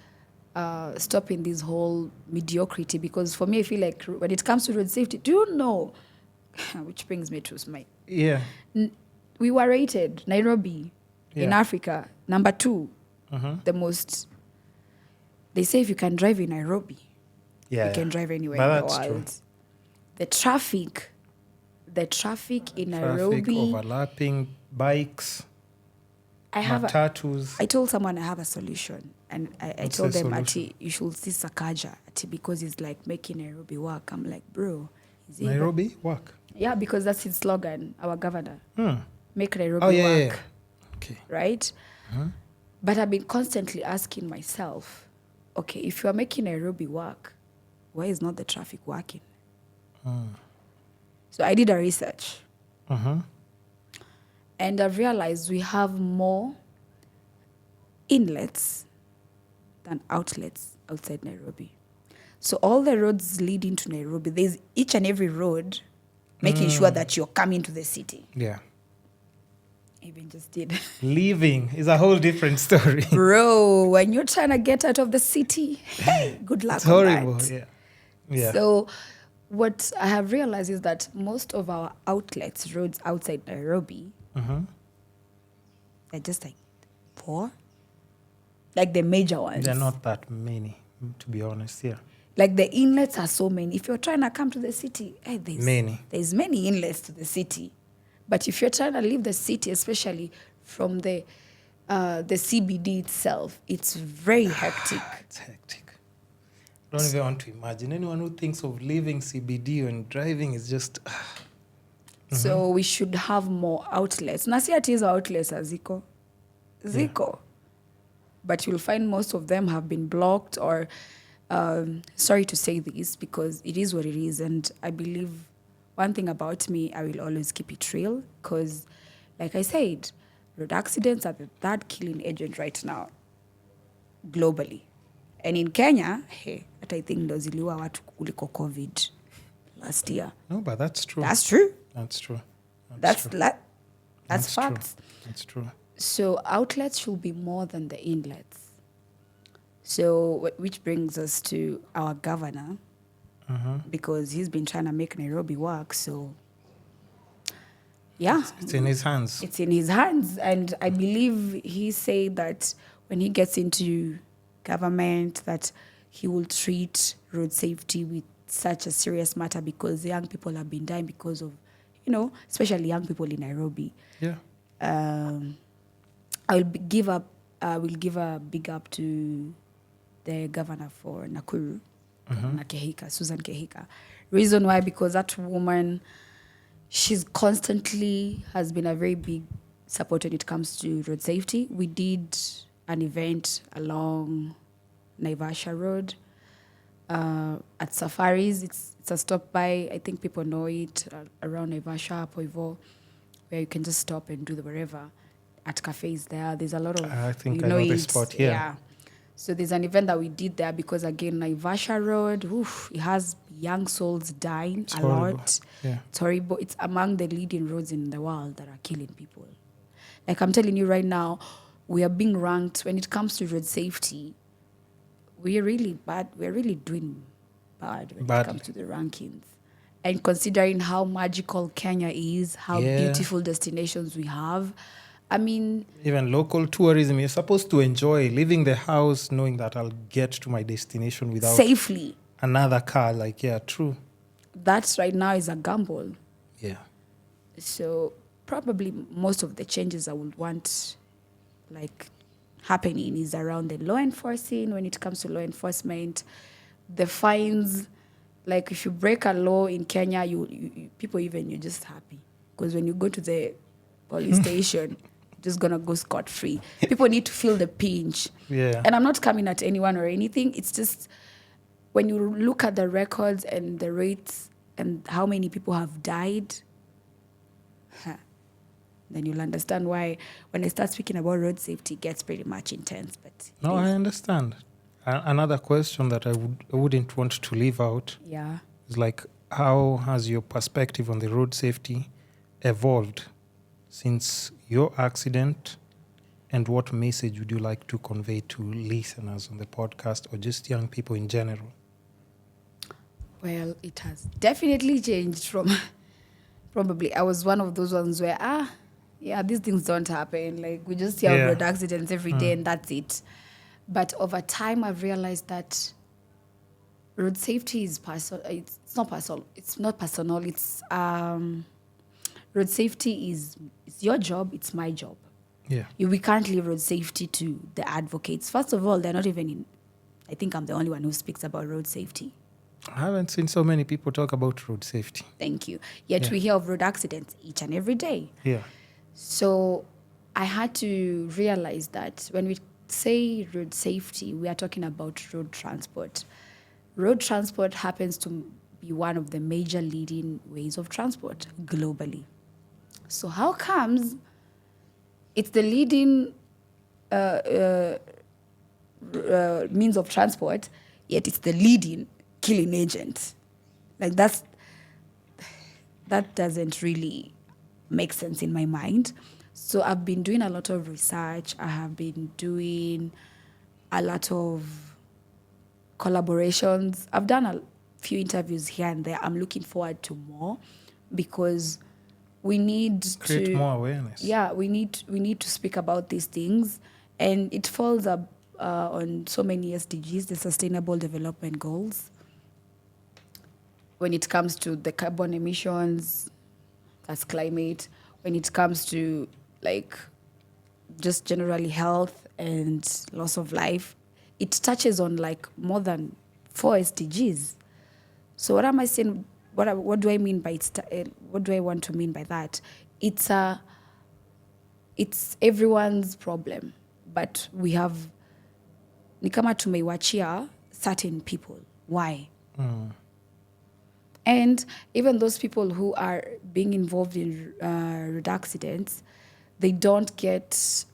[SPEAKER 2] stopping this whole mediocrity. Because for me, I feel like when it comes to road safety, do you know, which brings me to my...
[SPEAKER 1] Yeah.
[SPEAKER 2] We were rated, Nairobi, in Africa, number 2, the most... They say if you can drive in Nairobi, you can drive anywhere in the world. True. The traffic in Nairobi...
[SPEAKER 1] overlapping, bikes, matatus.
[SPEAKER 2] I told someone I have a solution. And I told them, Ati, you should see Sakaja, Ati, because it's like making Nairobi work. I'm like, bro.
[SPEAKER 1] Nairobi work?
[SPEAKER 2] Yeah, because that's his slogan, our governor. Make Nairobi work.
[SPEAKER 1] Yeah. Okay.
[SPEAKER 2] Right? But I've been constantly asking myself, okay, if you are making Nairobi work, why is not the traffic working? So I did a research. And I've realized we have more inlets than outlets outside Nairobi. So all the roads leading to Nairobi, there's each and every road making sure that you're coming to the city.
[SPEAKER 1] Yeah.
[SPEAKER 2] Even just did.
[SPEAKER 1] Leaving is a whole different story.
[SPEAKER 2] Bro, when you're trying to get out of the city, hey, good luck. It's
[SPEAKER 1] horrible,
[SPEAKER 2] that. Yeah. So what I have realized is that most of our outlets, roads outside Nairobi, they're just like 4. Like the major ones.
[SPEAKER 1] They're not that many, to be honest, yeah.
[SPEAKER 2] Like the inlets are so many. If you're trying to come to the city, there's many inlets to the city. But if you're trying to leave the city, especially from the CBD itself, it's very hectic.
[SPEAKER 1] It's hectic. I don't even want to imagine. Anyone who thinks of leaving CBD and driving is just...
[SPEAKER 2] So we should have more outlets. Nasi ati hizo outlets are ziko. but you'll find most of them have been blocked or, sorry to say this, because it is what it is. And I believe one thing about me, I will always keep it real because, like I said, road accidents are the third killing agent right now globally. And in Kenya, hey, I think ndo ziliua watu kuliko COVID last year.
[SPEAKER 1] No, but that's true.
[SPEAKER 2] That's true.
[SPEAKER 1] That's true.
[SPEAKER 2] That's
[SPEAKER 1] true.
[SPEAKER 2] That's facts.
[SPEAKER 1] True. That's true.
[SPEAKER 2] So outlets should be more than the inlets. So which brings us to our governor, because he's been trying to make Nairobi work. So yeah,
[SPEAKER 1] it's in his hands.
[SPEAKER 2] It's in his hands, and I believe he said that when he gets into government, that he will treat road safety with such a serious matter because young people have been dying because of, especially young people in Nairobi.
[SPEAKER 1] Yeah.
[SPEAKER 2] I will give a big up to the governor for Nakuru, Kehika, Susan Kehika. Reason why, because that woman, she's constantly has been a very big support when it comes to road safety. We did an event along Naivasha Road at Safaris. It's a stop by, I think people know it, around Naivasha, Poivo, where you can just stop and do the whatever. At cafes there, there's a lot of,
[SPEAKER 1] I think I know the spot here.
[SPEAKER 2] Yeah. So there's an event that we did there because, again, Naivasha Road, it has young souls dying
[SPEAKER 1] it's
[SPEAKER 2] a
[SPEAKER 1] horrible.
[SPEAKER 2] lot.
[SPEAKER 1] Yeah.
[SPEAKER 2] It's horrible. It's among the leading roads in the world that are killing people. Like I'm telling you right now, we are being ranked when it comes to road safety. We are really bad. We're really doing bad when it comes to the rankings. And considering how magical Kenya is, how beautiful destinations we have, I mean...
[SPEAKER 1] Even local tourism, you're supposed to enjoy leaving the house knowing that I'll get to my destination without...
[SPEAKER 2] Safely.
[SPEAKER 1] Another car, true.
[SPEAKER 2] That right now is a gamble.
[SPEAKER 1] Yeah.
[SPEAKER 2] So probably most of the changes I would want, happening is around the law enforcing. When it comes to law enforcement, the fines, if you break a law in Kenya, you're just happy. Because when you go to the police station... just gonna go scot-free. People need to feel the pinch.
[SPEAKER 1] Yeah.
[SPEAKER 2] And I'm not coming at anyone or anything. It's just when you look at the records and the rates and how many people have died, then you'll understand why when I start speaking about road safety, it gets pretty much intense. But
[SPEAKER 1] no, I understand. Another question that I wouldn't want to leave out is how has your perspective on the road safety evolved since your accident, and what message would you like to convey to listeners on the podcast or just young people in general?
[SPEAKER 2] Well, it has definitely changed from probably I was one of those ones where, these things don't happen. We just hear road accidents every day and that's it. But over time, I've realized that road safety is personal. It's not personal. It's not personal. It's... road safety is your job, it's my job.
[SPEAKER 1] Yeah.
[SPEAKER 2] We can't leave road safety to the advocates. First of all, they're not even in... I think I'm the only one who speaks about road safety.
[SPEAKER 1] I haven't seen so many people talk about road safety.
[SPEAKER 2] Thank you. Yet we hear of road accidents each and every day.
[SPEAKER 1] Yeah.
[SPEAKER 2] So I had to realize that when we say road safety, we are talking about road transport. Road transport happens to be one of the major leading ways of transport globally. So how comes it's the leading means of transport, yet it's the leading killing agent? That doesn't really make sense in my mind. So I've been doing a lot of research. I have been doing a lot of collaborations. I've done a few interviews here and there. I'm looking forward to more because we need to
[SPEAKER 1] create more awareness.
[SPEAKER 2] Yeah, we need to speak about these things, and it falls up on so many SDGs, the Sustainable Development Goals. When it comes to the carbon emissions, that's climate. When it comes to just generally health and loss of life, it touches on more than 4 SDGs. So what am I saying? What do I mean by what do I want to mean by that? It's everyone's problem, but we have ni kama tumeiwachia certain people. Why? And even those people who are being involved in road accidents, they don't get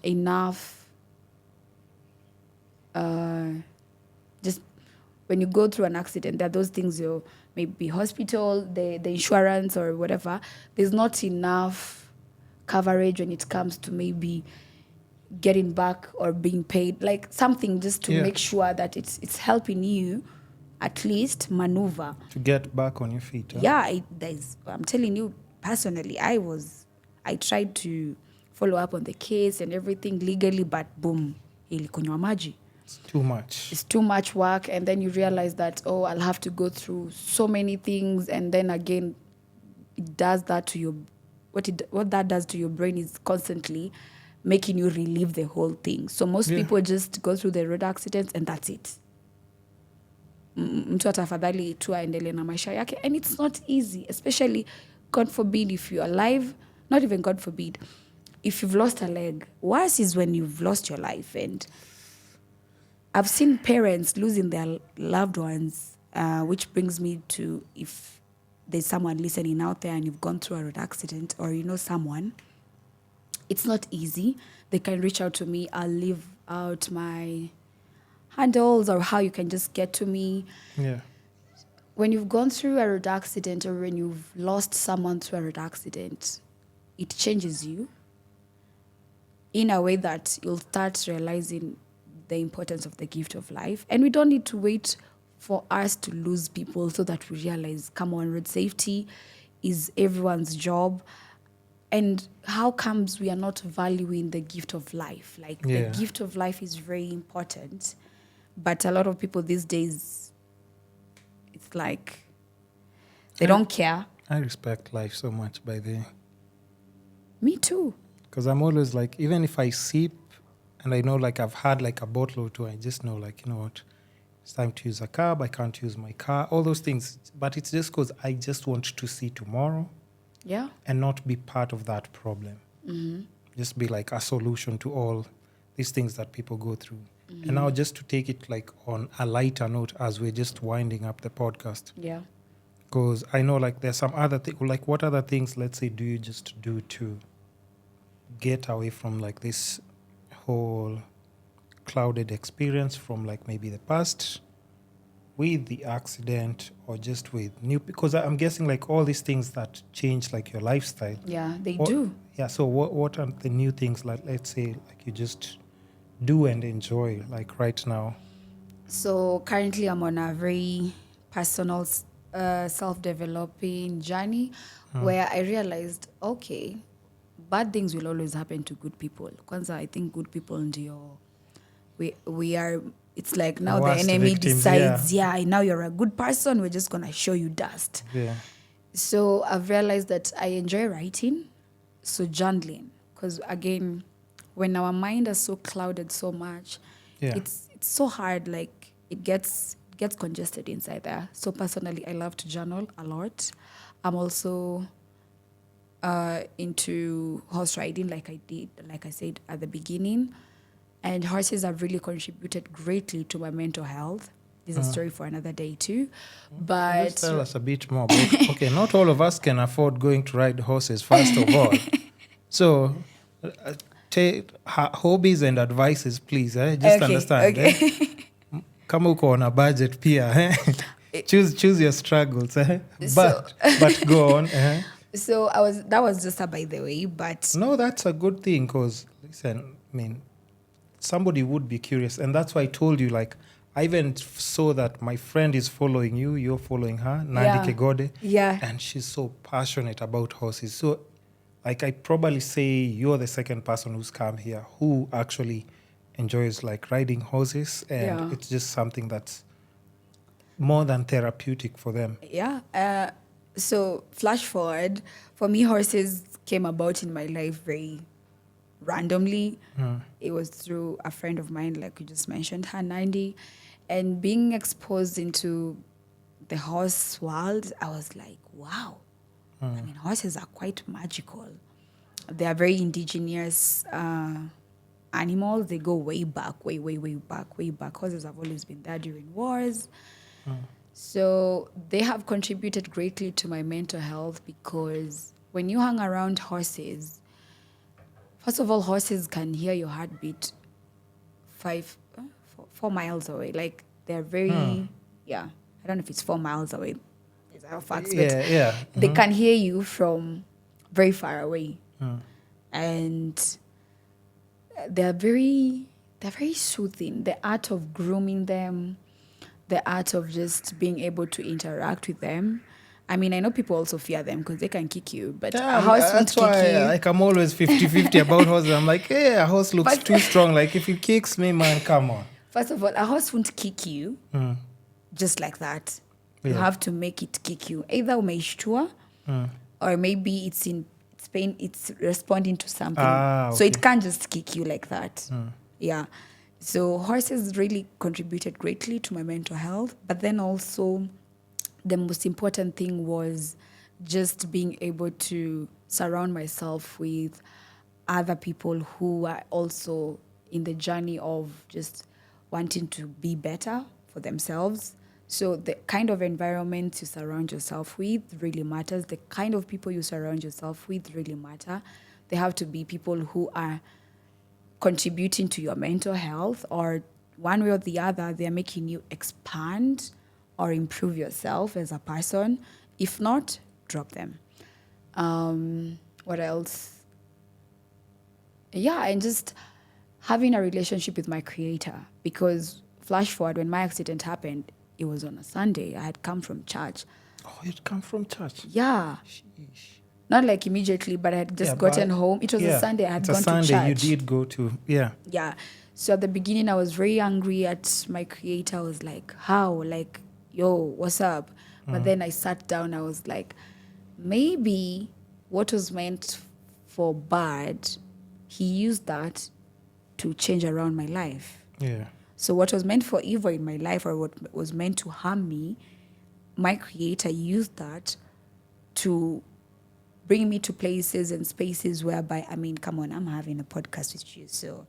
[SPEAKER 2] enough. Just when you go through an accident, there are those things, you maybe hospital, the insurance or whatever. There's not enough coverage when it comes to maybe getting back or being paid, like something just to make sure that it's helping you at least maneuver
[SPEAKER 1] to get back on your feet.
[SPEAKER 2] I'm telling you personally, I tried to follow up on the case and everything legally, but boom, ilikunywa maji.
[SPEAKER 1] It's
[SPEAKER 2] too much work, and then you realize that I'll have to go through so many things, and then again it does that to your what that does to your brain is constantly making you relive the whole thing. So most people just go through the road accidents and that's it. Mtu atafadhali tu aendelee na maisha yake, and it's not easy, especially God forbid if you're alive, not even God forbid, if you've lost a leg. Worse is when you've lost your life. And I've seen parents losing their loved ones, which brings me to, if there's someone listening out there and you've gone through a road accident or you know someone, it's not easy. They can reach out to me. I'll leave out my handles or how you can just get to me.
[SPEAKER 1] Yeah.
[SPEAKER 2] When you've gone through a road accident or when you've lost someone through a road accident, it changes you in a way that you'll start realizing the importance of the gift of life. And we don't need to wait for us to lose people so that we realize, come on, road safety is everyone's job. And how comes we are not valuing the gift of life? Like the gift of life is very important. But a lot of people these days, it's like they don't care.
[SPEAKER 1] I respect life so much, by the way.
[SPEAKER 2] Me too.
[SPEAKER 1] Because I'm always like, even if I sip and I know like I've had like a bottle or two, I just know like, you know what, it's time to use a cab, I can't use my car, all those things. But it's just because I just want to see tomorrow.
[SPEAKER 2] Yeah.
[SPEAKER 1] And not be part of that problem. Mm-hmm. Just be like a solution to all these things that people go through. Mm-hmm. And now just to take it like on a lighter note as we're just winding up the podcast.
[SPEAKER 2] Yeah.
[SPEAKER 1] Because I know like there's some other things, like what other things, let's say, do you just do to get away from like this whole clouded experience from like maybe the past with the accident or just with new, because I'm guessing like all these things that change like your lifestyle.
[SPEAKER 2] Yeah, they do.
[SPEAKER 1] Yeah, so what are the new things like, let's say, like you just do and enjoy like right now?
[SPEAKER 2] So currently I'm on a very personal self-developing journey where I realized, okay, bad things will always happen to good people. Kwanza, I think good people ndio we are, it's like now the enemy
[SPEAKER 1] victims,
[SPEAKER 2] decides, now you're a good person, we're just going to show you dust.
[SPEAKER 1] Yeah.
[SPEAKER 2] So I've realized that I enjoy writing, so journaling, because again, when our mind is so clouded so much, it's so hard, like it gets congested inside there. So personally, I love to journal a lot. I'm also into horse riding, like I said at the beginning. And horses have really contributed greatly to my mental health. This is a story for another day too. But
[SPEAKER 1] just tell us a bit more. But, okay, not all of us can afford going to ride horses, first of all. So, take hobbies and advices, please. Just understand.
[SPEAKER 2] Okay.
[SPEAKER 1] Kama uko on a budget pia. Choose your struggles. But go on.
[SPEAKER 2] So that was just a by the way. But
[SPEAKER 1] no, that's a good thing because, listen, I mean, somebody would be curious. And that's why I told you, like, I even saw that my friend is following you, you're following her, Nandi Kegode.
[SPEAKER 2] Yeah.
[SPEAKER 1] And she's so passionate about horses. So, like, I'd probably say you're the second person who's come here who actually enjoys, like, riding horses. And it's just something that's more than therapeutic for them.
[SPEAKER 2] Yeah. So, flash forward, for me, horses came about in my life very randomly. It was through a friend of mine, like you just mentioned, her Nandi, and being exposed into the horse world, I was like, wow. I mean, horses are quite magical. They are very indigenous animals. They go way back, way back. Horses have always been there during wars. So they have contributed greatly to my mental health because when you hang around horses, first of all, horses can hear your heartbeat 4 miles away. Like they're very, I don't know if it's 4 miles away. These are facts, but they can hear you from very far away. And they're very soothing. The art of grooming them, the art of just being able to interact with them. I mean, I know people also fear them because they can kick you, but a horse won't kick you.
[SPEAKER 1] Like I'm always 50-50 about horses. I'm like, a horse looks too strong. Like if it kicks me, man, come on.
[SPEAKER 2] First of all, a horse won't kick you just like that. You have to make it kick you. Either umeishtua or maybe it's in pain, it's responding to something.
[SPEAKER 1] Okay.
[SPEAKER 2] So it can't just kick you like that. Yeah. So horses really contributed greatly to my mental health. But then also the most important thing was just being able to surround myself with other people who are also in the journey of just wanting to be better for themselves. So the kind of environment you surround yourself with really matters. The kind of people you surround yourself with really matter. They have to be people who are contributing to your mental health, or one way or the other, they're making you expand or improve yourself as a person. If not, drop them. What else? Yeah, and just having a relationship with my creator, because flash forward, when my accident happened, it was on a Sunday. I had come from church.
[SPEAKER 1] Oh, you'd come from church?
[SPEAKER 2] Yeah.
[SPEAKER 1] Sheesh.
[SPEAKER 2] Not like immediately, but I had just gotten home. It was a Sunday. I had gone to church. It's a Sunday.
[SPEAKER 1] You did go to,
[SPEAKER 2] Yeah. So at the beginning, I was very angry at my creator. I was like, how? Like, yo, what's up? But then I sat down. I was like, maybe what was meant for bad, he used that to change around my life.
[SPEAKER 1] Yeah.
[SPEAKER 2] So what was meant for evil in my life, or what was meant to harm me, my creator used that to bring me to places and spaces whereby, I mean, come on, I'm having a podcast with you. So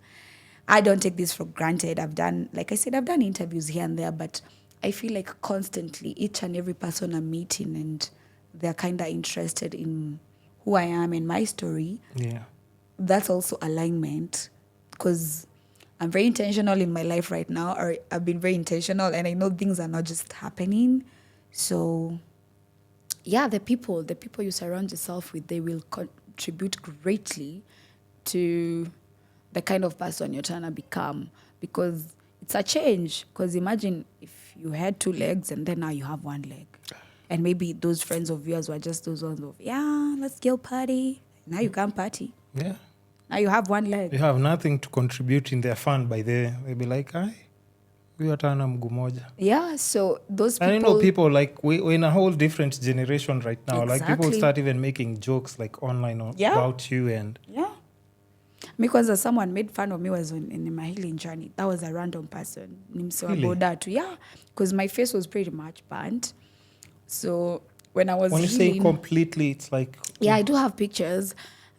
[SPEAKER 2] I don't take this for granted. I've done interviews here and there, but I feel like constantly each and every person I'm meeting, and they're kind of interested in who I am and my story.
[SPEAKER 1] Yeah.
[SPEAKER 2] That's also alignment, because I'm very intentional in my life right now, or I've been very intentional, and I know things are not just happening. So yeah, the people you surround yourself with, they will contribute greatly to the kind of person you're trying to become, because it's a change. Because imagine if you had 2 legs and then now you have 1 leg, and maybe those friends of yours were just those ones of, let's go party. Now you can't party.
[SPEAKER 1] Yeah.
[SPEAKER 2] Now you have 1 leg.
[SPEAKER 1] You have nothing to contribute in their fun by there. They'll be like, we are tana mguu moja.
[SPEAKER 2] Yeah, so those people...
[SPEAKER 1] And you know, people, like, we're in a whole different generation right now.
[SPEAKER 2] Exactly.
[SPEAKER 1] Like, people start even making jokes, like, online about you and...
[SPEAKER 2] Yeah. Because someone made fun of me was in my healing journey. That was a random person.
[SPEAKER 1] Really?
[SPEAKER 2] Yeah, because my face was pretty much burnt. So when I was
[SPEAKER 1] When you
[SPEAKER 2] healing...
[SPEAKER 1] say completely, it's like...
[SPEAKER 2] Yeah, I do have pictures.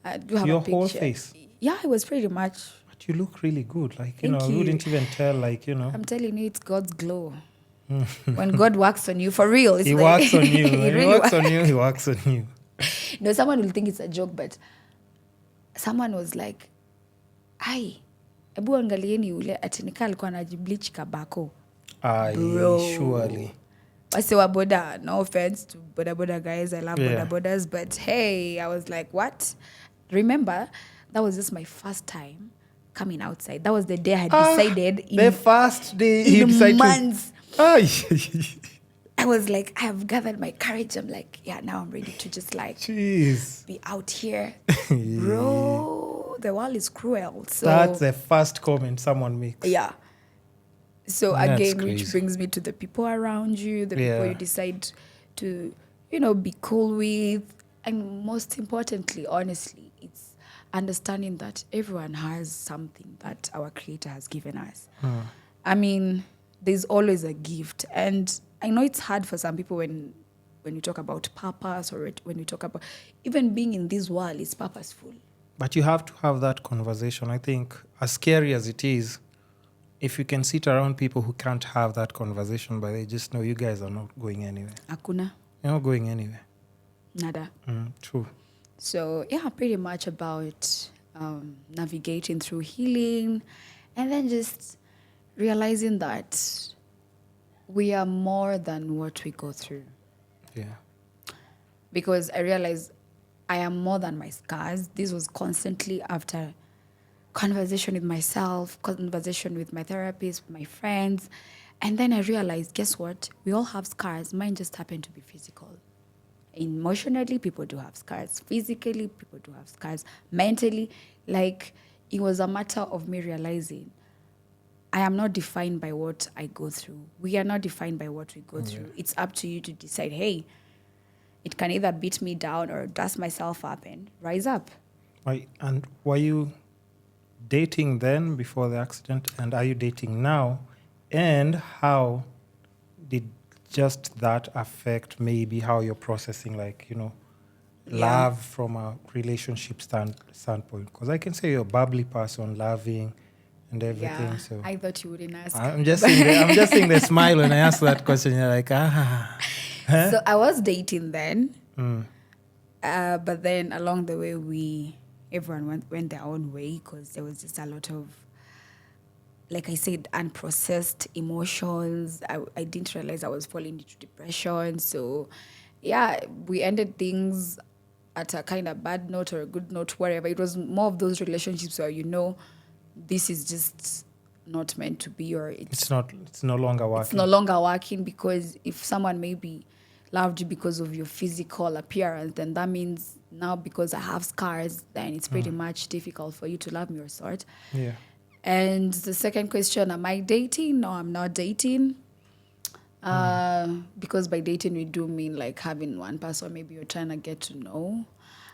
[SPEAKER 2] I do have
[SPEAKER 1] your
[SPEAKER 2] a picture.
[SPEAKER 1] whole face?
[SPEAKER 2] Yeah, it was pretty much...
[SPEAKER 1] But you look really good. Like,
[SPEAKER 2] Thank
[SPEAKER 1] you
[SPEAKER 2] you.
[SPEAKER 1] wouldn't even tell, like,
[SPEAKER 2] I'm telling you, it's God's glow. When God works on you, for real. It's
[SPEAKER 1] he
[SPEAKER 2] like,
[SPEAKER 1] works on you.
[SPEAKER 2] he
[SPEAKER 1] He works on you. He works on you.
[SPEAKER 2] No, someone will think it's a joke, but someone was like, ai, ebu angalieni ule atinika alikuwa anajibleach kabako. Bro.
[SPEAKER 1] Surely.
[SPEAKER 2] Wase wa boda, no offense to boda guys, I love bodas, but hey, I was like, what? Remember, that was just my first time coming outside. That was the day I had decided.
[SPEAKER 1] The first day
[SPEAKER 2] in
[SPEAKER 1] decided
[SPEAKER 2] months.
[SPEAKER 1] I
[SPEAKER 2] was like, I have gathered my courage. I'm like, now I'm ready to just like be out here. Bro, the world is cruel. So
[SPEAKER 1] that's the first comment someone makes.
[SPEAKER 2] Yeah. So
[SPEAKER 1] That's
[SPEAKER 2] again,
[SPEAKER 1] crazy.
[SPEAKER 2] which brings me to the people around you, the people you decide to, be cool with. And most importantly, honestly, it's understanding that everyone has something that our Creator has given us. I mean, there's always a gift. And I know it's hard for some people when you talk about purpose, or when you talk about even being in this world is purposeful.
[SPEAKER 1] But you have to have that conversation. I think as scary as it is, if you can sit around people who can't have that conversation, but they just know you guys are not going anywhere.
[SPEAKER 2] Hakuna.
[SPEAKER 1] You're not going anywhere.
[SPEAKER 2] Nada.
[SPEAKER 1] True.
[SPEAKER 2] So, yeah, pretty much about navigating through healing and then just realizing that we are more than what we go through.
[SPEAKER 1] Yeah.
[SPEAKER 2] Because I realized I am more than my scars. This was constantly after conversation with myself, conversation with my therapist, with my friends. And then I realized, guess what? We all have scars. Mine just happen to be physical. Emotionally, people do have scars. Physically, people do have scars. Mentally, like, it was a matter of me realizing I am not defined by what I go through. We are not defined by what we go through. It's up to you to decide, hey, it can either beat me down or dust myself up and rise up.
[SPEAKER 1] And were you dating then before the accident? And are you dating now? And how did just that affect maybe how you're processing, like, love from a relationship standpoint? Because I can say you're a bubbly person, loving and everything.
[SPEAKER 2] Yeah,
[SPEAKER 1] So
[SPEAKER 2] I thought you wouldn't ask.
[SPEAKER 1] I'm just seeing the smile when I ask that question. You're like, Huh?
[SPEAKER 2] So I was dating then. But then along the way, everyone went their own way because there was just a lot of, like I said, unprocessed emotions. I didn't realize I was falling into depression. So, yeah, we ended things at a kind of bad note or a good note, wherever. It was more of those relationships where, this is just not meant to be, or
[SPEAKER 1] it's no longer working.
[SPEAKER 2] It's no longer working, because if someone maybe loved you because of your physical appearance, then that means now because I have scars, then it's pretty much difficult for you to love me or sort.
[SPEAKER 1] Yeah.
[SPEAKER 2] And the second question, am I dating? No, I'm not dating. Because by dating, we do mean like having one person maybe you're trying to get to know.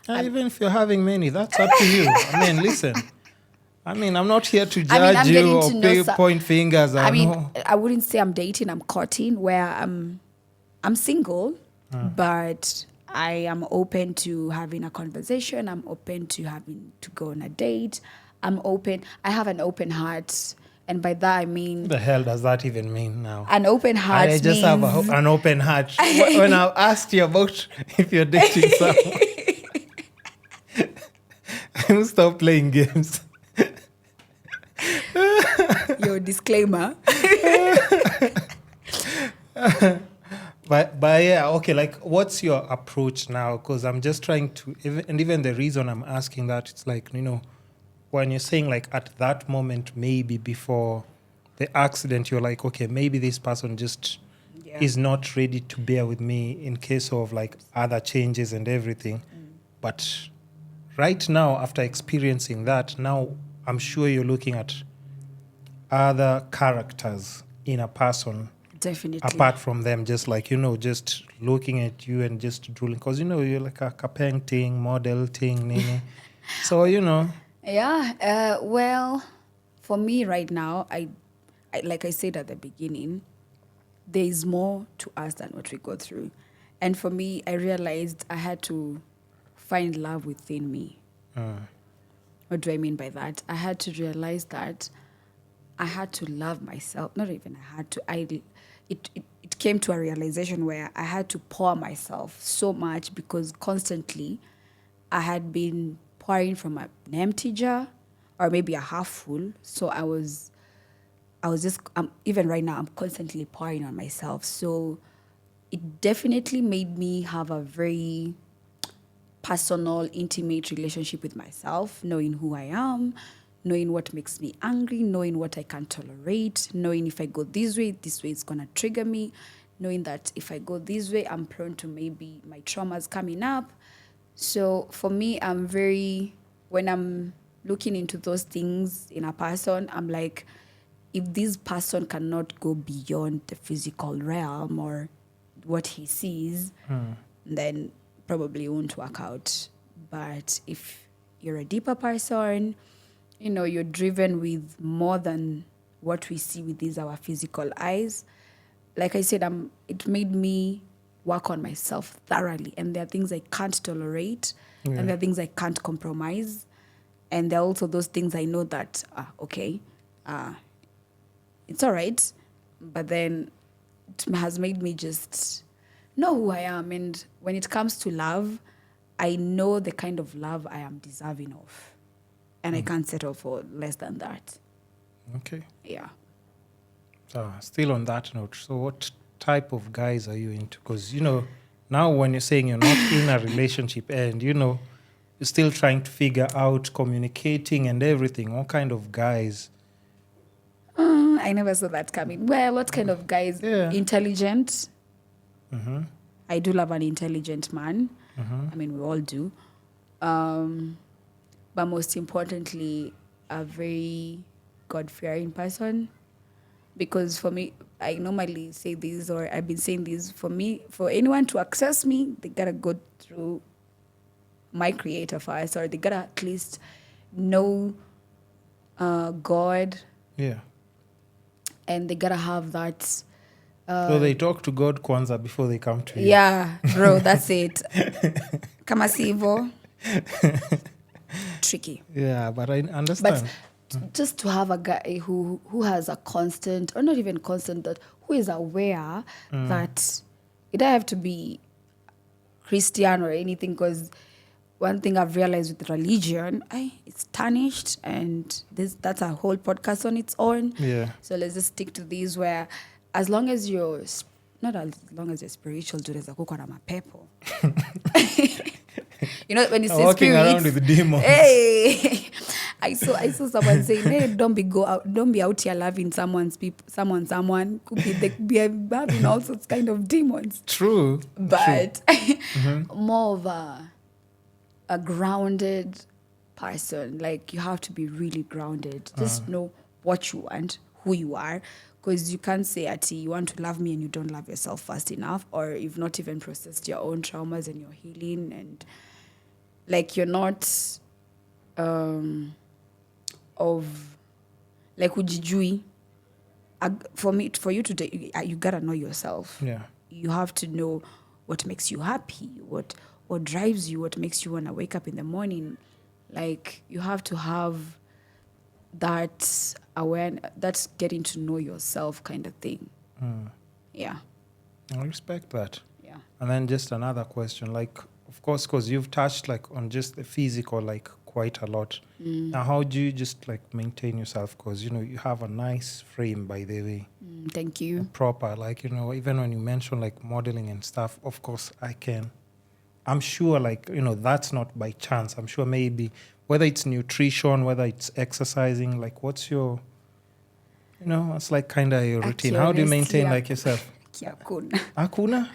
[SPEAKER 1] Even if you're having many, that's up to you. I mean, listen. I'm not here to judge you or point fingers.
[SPEAKER 2] I wouldn't say I'm dating, I'm courting, where I'm single, but I am open to having a conversation. I'm open to having to go on a date. I'm open. I have an open heart. And by that, I mean...
[SPEAKER 1] What the hell does that even mean now?
[SPEAKER 2] An open heart
[SPEAKER 1] I just have an open heart. When I asked you about if you're dating someone, I will stop playing games.
[SPEAKER 2] Your disclaimer.
[SPEAKER 1] But yeah, okay, like, what's your approach now? Because I'm just trying to... Even the reason I'm asking that, it's like, when you're saying, like, at that moment, maybe before the accident, you're like, okay, maybe this person just is not ready to bear with me in case of, like, other changes and everything. But right now, after experiencing that, now I'm sure you're looking at other characters in a person.
[SPEAKER 2] Definitely.
[SPEAKER 1] Apart from them, just like, just looking at you and just drooling. Because, you're like a painting, model thing, nini. So,
[SPEAKER 2] Yeah. Well, for me right now, I like I said at the beginning, there is more to us than what we go through. And for me, I realized I had to find love within me. What do I mean by that? I had to realize that I had to love myself. Not even I had to. It came to a realization where I had to pour myself so much, because constantly I had been pouring from an empty jar or maybe a half full. So I was just, even right now, I'm constantly pouring on myself. So it definitely made me have a very personal, intimate relationship with myself, knowing who I am, knowing what makes me angry, knowing what I can tolerate, knowing if I go this way it's going to trigger me, knowing that if I go this way, I'm prone to maybe my traumas coming up. So for me, when I'm looking into those things in a person, I'm like, if this person cannot go beyond the physical realm or what he sees, then probably won't work out. But if you're a deeper person, you're driven with more than what we see with these our physical eyes. Like I said, it made me work on myself thoroughly. And there are things I can't tolerate, and there are things I can't compromise. And there are also those things I know that, it's all right. But then it has made me just know who I am. And when it comes to love, I know the kind of love I am deserving of. And I can't settle for less than that.
[SPEAKER 1] Okay.
[SPEAKER 2] Yeah.
[SPEAKER 1] So still on that note, so what type of guys are you into? Because, now when you're saying you're not in a relationship and, you're still trying to figure out communicating and everything, what kind of guys?
[SPEAKER 2] I never saw that coming. Well, what kind of guys?
[SPEAKER 1] Yeah.
[SPEAKER 2] Intelligent.
[SPEAKER 1] Mm-hmm.
[SPEAKER 2] I do love an intelligent man.
[SPEAKER 1] Mm-hmm.
[SPEAKER 2] I mean, we all do. But most importantly, a very God-fearing person. Because for me, I normally say this, or I've been saying this, for me, for anyone to access me, they gotta go through my creator first, or they gotta at least know God,
[SPEAKER 1] Yeah.
[SPEAKER 2] and they gotta have that.
[SPEAKER 1] So they talk to God kwanza before they come to you.
[SPEAKER 2] Yeah, bro, that's it. Kama si hivo, tricky.
[SPEAKER 1] Yeah, but I understand.
[SPEAKER 2] But just to have a guy who has a constant, or not even constant, that who is aware that it doesn't have to be Christian or anything, because one thing I've realized with religion, it's tarnished, and that's a whole podcast on its own.
[SPEAKER 1] Yeah.
[SPEAKER 2] So let's just stick to these where, as long as you're, not as long as you're spiritual, tunaweza kuwa na mapepo. When you say
[SPEAKER 1] Walking
[SPEAKER 2] spirits,
[SPEAKER 1] around with demons.
[SPEAKER 2] Hey, I saw someone saying, "Hey, don't be out here loving someone. Could be having all sorts kind of demons."
[SPEAKER 1] True.
[SPEAKER 2] But more of a grounded person. Like, you have to be really grounded. Just know what you want, who you are. Because you can't say, Ati, you want to love me and you don't love yourself fast enough, or you've not even processed your own traumas and your healing, and like you're not of like ujijui. For you to you gotta know yourself.
[SPEAKER 1] Yeah.
[SPEAKER 2] You have to know what makes you happy, what drives you, what makes you want to wake up in the morning. Like, you have to have that that's getting to know yourself kind of thing. Yeah.
[SPEAKER 1] I respect that.
[SPEAKER 2] Yeah.
[SPEAKER 1] And then just another question, like, of course, because you've touched like on just the physical, like, quite a lot. Now, how do you just like maintain yourself? Because, you have a nice frame, by the way.
[SPEAKER 2] Thank you.
[SPEAKER 1] Proper, like, even when you mention like modeling and stuff, of course I'm sure, like, that's not by chance. I'm sure maybe whether it's nutrition, whether it's exercising, like, what's your, it's like kind of your routine. How do you maintain like yourself? Hakuna?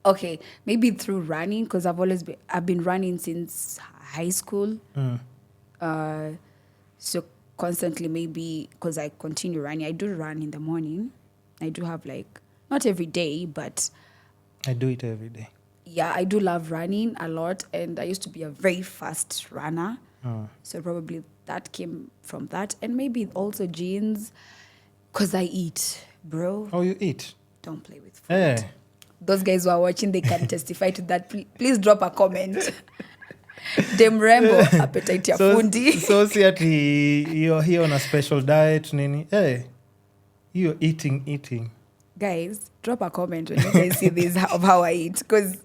[SPEAKER 2] Okay, maybe through running, because I've been running since high school. So constantly, maybe because I continue running. I do run in the morning. I do have, like, not every day, but
[SPEAKER 1] I do it every day.
[SPEAKER 2] Yeah, I do love running a lot, and I used to be a very fast runner. So probably that came from that, and maybe also genes, because I eat, bro.
[SPEAKER 1] Oh, you eat?
[SPEAKER 2] Don't play with food.
[SPEAKER 1] Hey.
[SPEAKER 2] Those guys who are watching, they can testify to that. Please drop a comment. Dem Rembo, appetite ya fundi.
[SPEAKER 1] So see that you're here on a special diet, nini? Hey, you're eating.
[SPEAKER 2] Guys, drop a comment when you guys see this of how I eat, because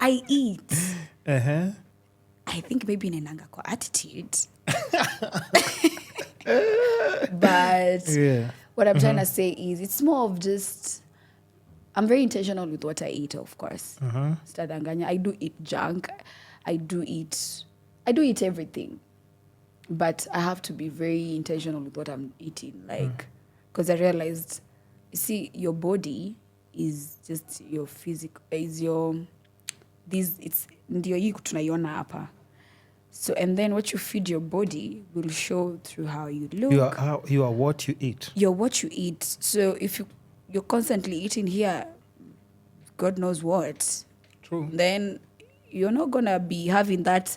[SPEAKER 2] I eat. I think maybe in a kwa attitude. But what I'm trying to say is, it's more of just, I'm very intentional with what I eat, of course. Stadanganya. I do eat junk. I do eat everything. But I have to be very intentional with what I'm eating. Like, because I realized, you see, your body is just your physical, it's ndio hii tunaiona hapa. So, and then what you feed your body will show through how you look.
[SPEAKER 1] You are what you eat.
[SPEAKER 2] You're what you eat. So if you're constantly eating here, God knows what.
[SPEAKER 1] True.
[SPEAKER 2] Then you're not going to be having that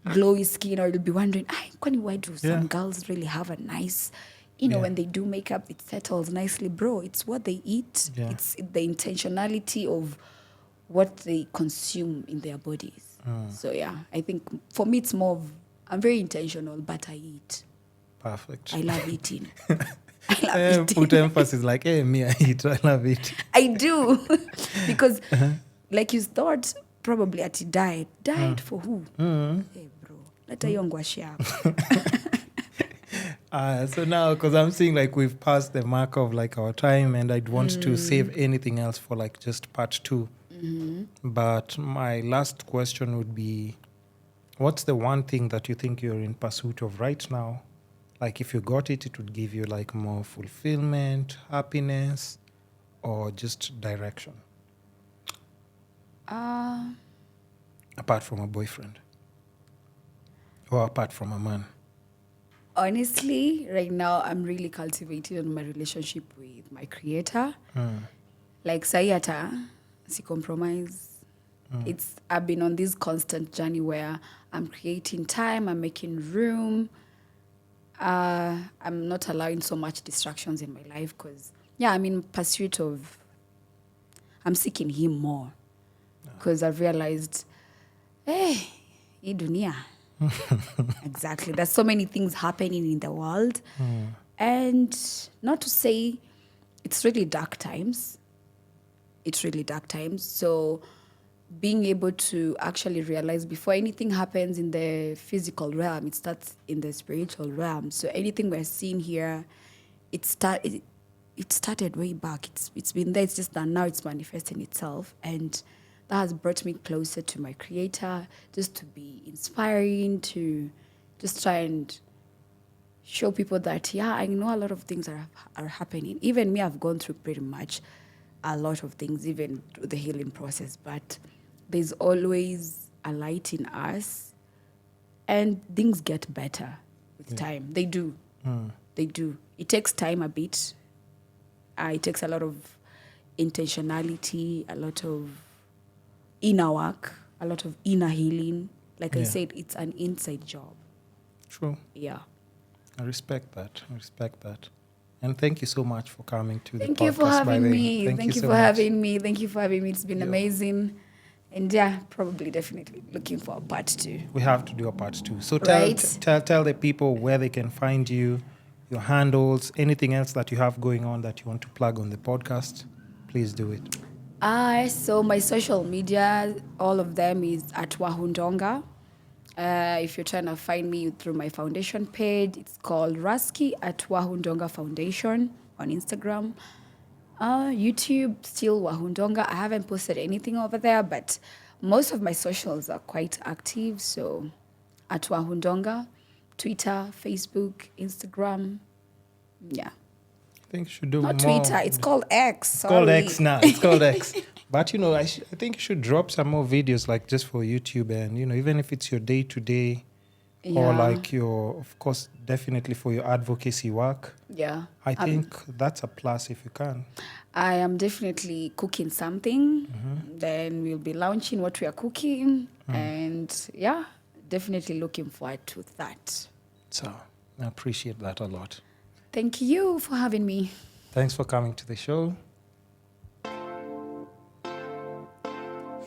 [SPEAKER 2] glowy skin, or you'll be wondering, why do some girls really have a nice, when they do makeup, it settles nicely. Bro, it's what they eat.
[SPEAKER 1] Yeah.
[SPEAKER 2] It's the intentionality of what they consume in their bodies. So yeah, I think for me it's more of I'm very intentional, but I eat.
[SPEAKER 1] Perfect.
[SPEAKER 2] I love eating. I love eating.
[SPEAKER 1] Put emphasis like, hey, me, I eat. I love it.
[SPEAKER 2] I do. Because, like you thought, probably at diet. Diet for who? Hey, bro. Let a young wash up.
[SPEAKER 1] So now, because I'm seeing like we've passed the mark of like our time, and I'd want to save anything else for like just part 2. But my last question would be, what's the one thing that you think you're in pursuit of right now? Like if you got it, it would give you like more fulfillment, happiness, or just direction? Apart from a boyfriend. Or apart from a man.
[SPEAKER 2] Honestly, right now, I'm really cultivating on my relationship with my creator. Like Sayata, si compromise. I've been on this constant journey where I'm creating time, I'm making room. I'm not allowing so much distractions in my life because, I'm in pursuit of, I'm seeking him more. Because I've realized, hey, hii dunia. Exactly. There's so many things happening in the world. And not to say it's really dark times. It's really dark times. So being able to actually realize before anything happens in the physical realm, it starts in the spiritual realm. So anything we're seeing here, it started way back. It's been there. It's just that now it's manifesting itself. And that has brought me closer to my creator, just to be inspiring, to just try and show people that, I know a lot of things are happening. Even me, I've gone through pretty much a lot of things, even through the healing process. But there's always a light in us, and things get better with time. They do. They do. It takes time a bit. It takes a lot of intentionality, a lot of inner work, a lot of inner healing. Like I said, it's an inside job.
[SPEAKER 1] True.
[SPEAKER 2] Yeah.
[SPEAKER 1] I respect that. And thank you so much for coming to the podcast.
[SPEAKER 2] Thank you for having me.
[SPEAKER 1] Thank you
[SPEAKER 2] for
[SPEAKER 1] so
[SPEAKER 2] having me. Thank you for having me. It's been amazing. And probably definitely looking for a part 2.
[SPEAKER 1] We have to do a part 2. So tell the people where they can find you, your handles, anything else that you have going on that you want to plug on the podcast. Please do it.
[SPEAKER 2] So my social media, all of them is at Wahu Ndonga. If you're trying to find me through my foundation page, it's called Raski at Wahu Ndonga Foundation on Instagram. YouTube, still Wahu Ndonga. I haven't posted anything over there, but most of my socials are quite active. So at Wahu Ndonga, Twitter, Facebook, Instagram. Yeah.
[SPEAKER 1] I think you should do
[SPEAKER 2] Not
[SPEAKER 1] more.
[SPEAKER 2] Twitter, it's called X.
[SPEAKER 1] It's called X now. It's called X. But, I think you should drop some more videos like just for YouTube and, even if it's your day-to-day or like your, of course, definitely for your advocacy work.
[SPEAKER 2] Yeah.
[SPEAKER 1] I think that's a plus if you can.
[SPEAKER 2] I am definitely cooking something. Then we'll be launching what we are cooking. And definitely looking forward to that.
[SPEAKER 1] So I appreciate that a lot.
[SPEAKER 2] Thank you for having me.
[SPEAKER 1] Thanks for coming to the show.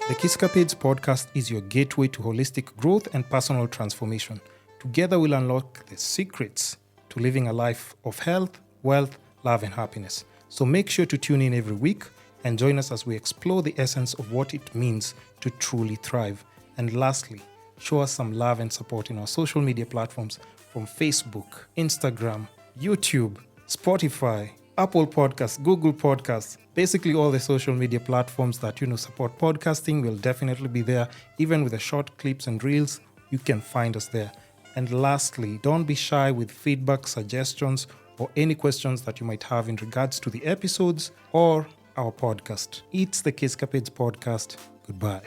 [SPEAKER 1] The Kisscapades podcast is your gateway to holistic growth and personal transformation. Together we'll unlock the secrets to living a life of health, wealth, love, and happiness. So make sure to tune in every week and join us as we explore the essence of what it means to truly thrive. And lastly, show us some love and support in our social media platforms from Facebook, Instagram, YouTube, Spotify, Apple Podcasts, Google Podcasts, basically all the social media platforms that support podcasting will definitely be there. Even with the short clips and reels, you can find us there. And lastly, don't be shy with feedback, suggestions, or any questions that you might have in regards to the episodes or our podcast. It's the Kisscapades Podcast. Goodbye.